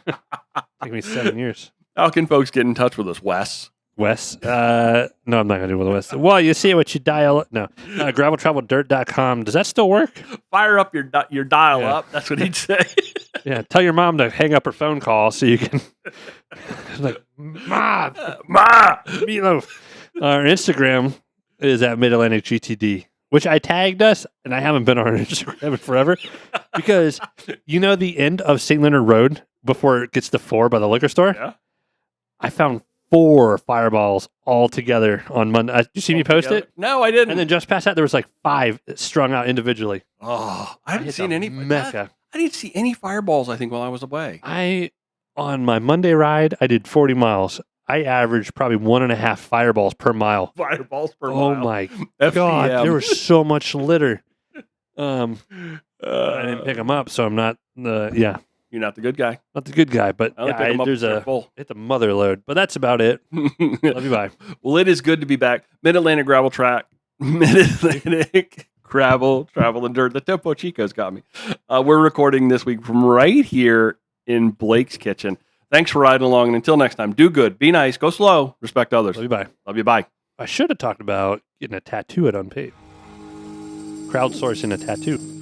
S3: Take me 7 years.
S2: How can folks get in touch with us, Wes?
S3: No, I'm not going to do it with Wes. Well, you see what you dial. No, graveltraveldirt.com. Does that still work?
S2: Fire up your dial up. That's what he'd say.
S3: Yeah, tell your mom to hang up her phone call so you can. Ma, meatloaf. Our Instagram is at Mid-Atlantic GTD, which I tagged us, and I haven't been on our Instagram in forever because the end of St. Leonard Road before it gets to 4 by the liquor store.
S2: Yeah,
S3: I found 4 fireballs all together on Monday. Did you see me post it?
S2: No, I didn't.
S3: And then just past that, there was 5 strung out individually.
S2: Oh, I haven't seen any.
S3: Mecca.
S2: I didn't see any fireballs, I think, while I was away.
S3: On my Monday ride, I did 40 miles. I averaged probably 1.5 fireballs per mile.
S2: Fireballs per mile.
S3: Oh, my God. There was so much litter. I didn't pick them up, so I'm not,
S2: You're not the good guy.
S3: Not the good guy, but
S2: there's
S3: hit the mother load. But that's about it. Love you, bye.
S2: Well, it is good to be back. Mid-Atlantic Gravel Track. Mid-Atlantic Gravel, Travel, and Dirt. The Topo Chico's got me. We're recording this week from right here in Blake's kitchen. Thanks for riding along. And until next time, do good, be nice, go slow, respect others.
S3: Love you, bye.
S2: Love you, bye.
S3: I should have talked about getting a tattoo at Unpaid. Crowdsourcing a tattoo.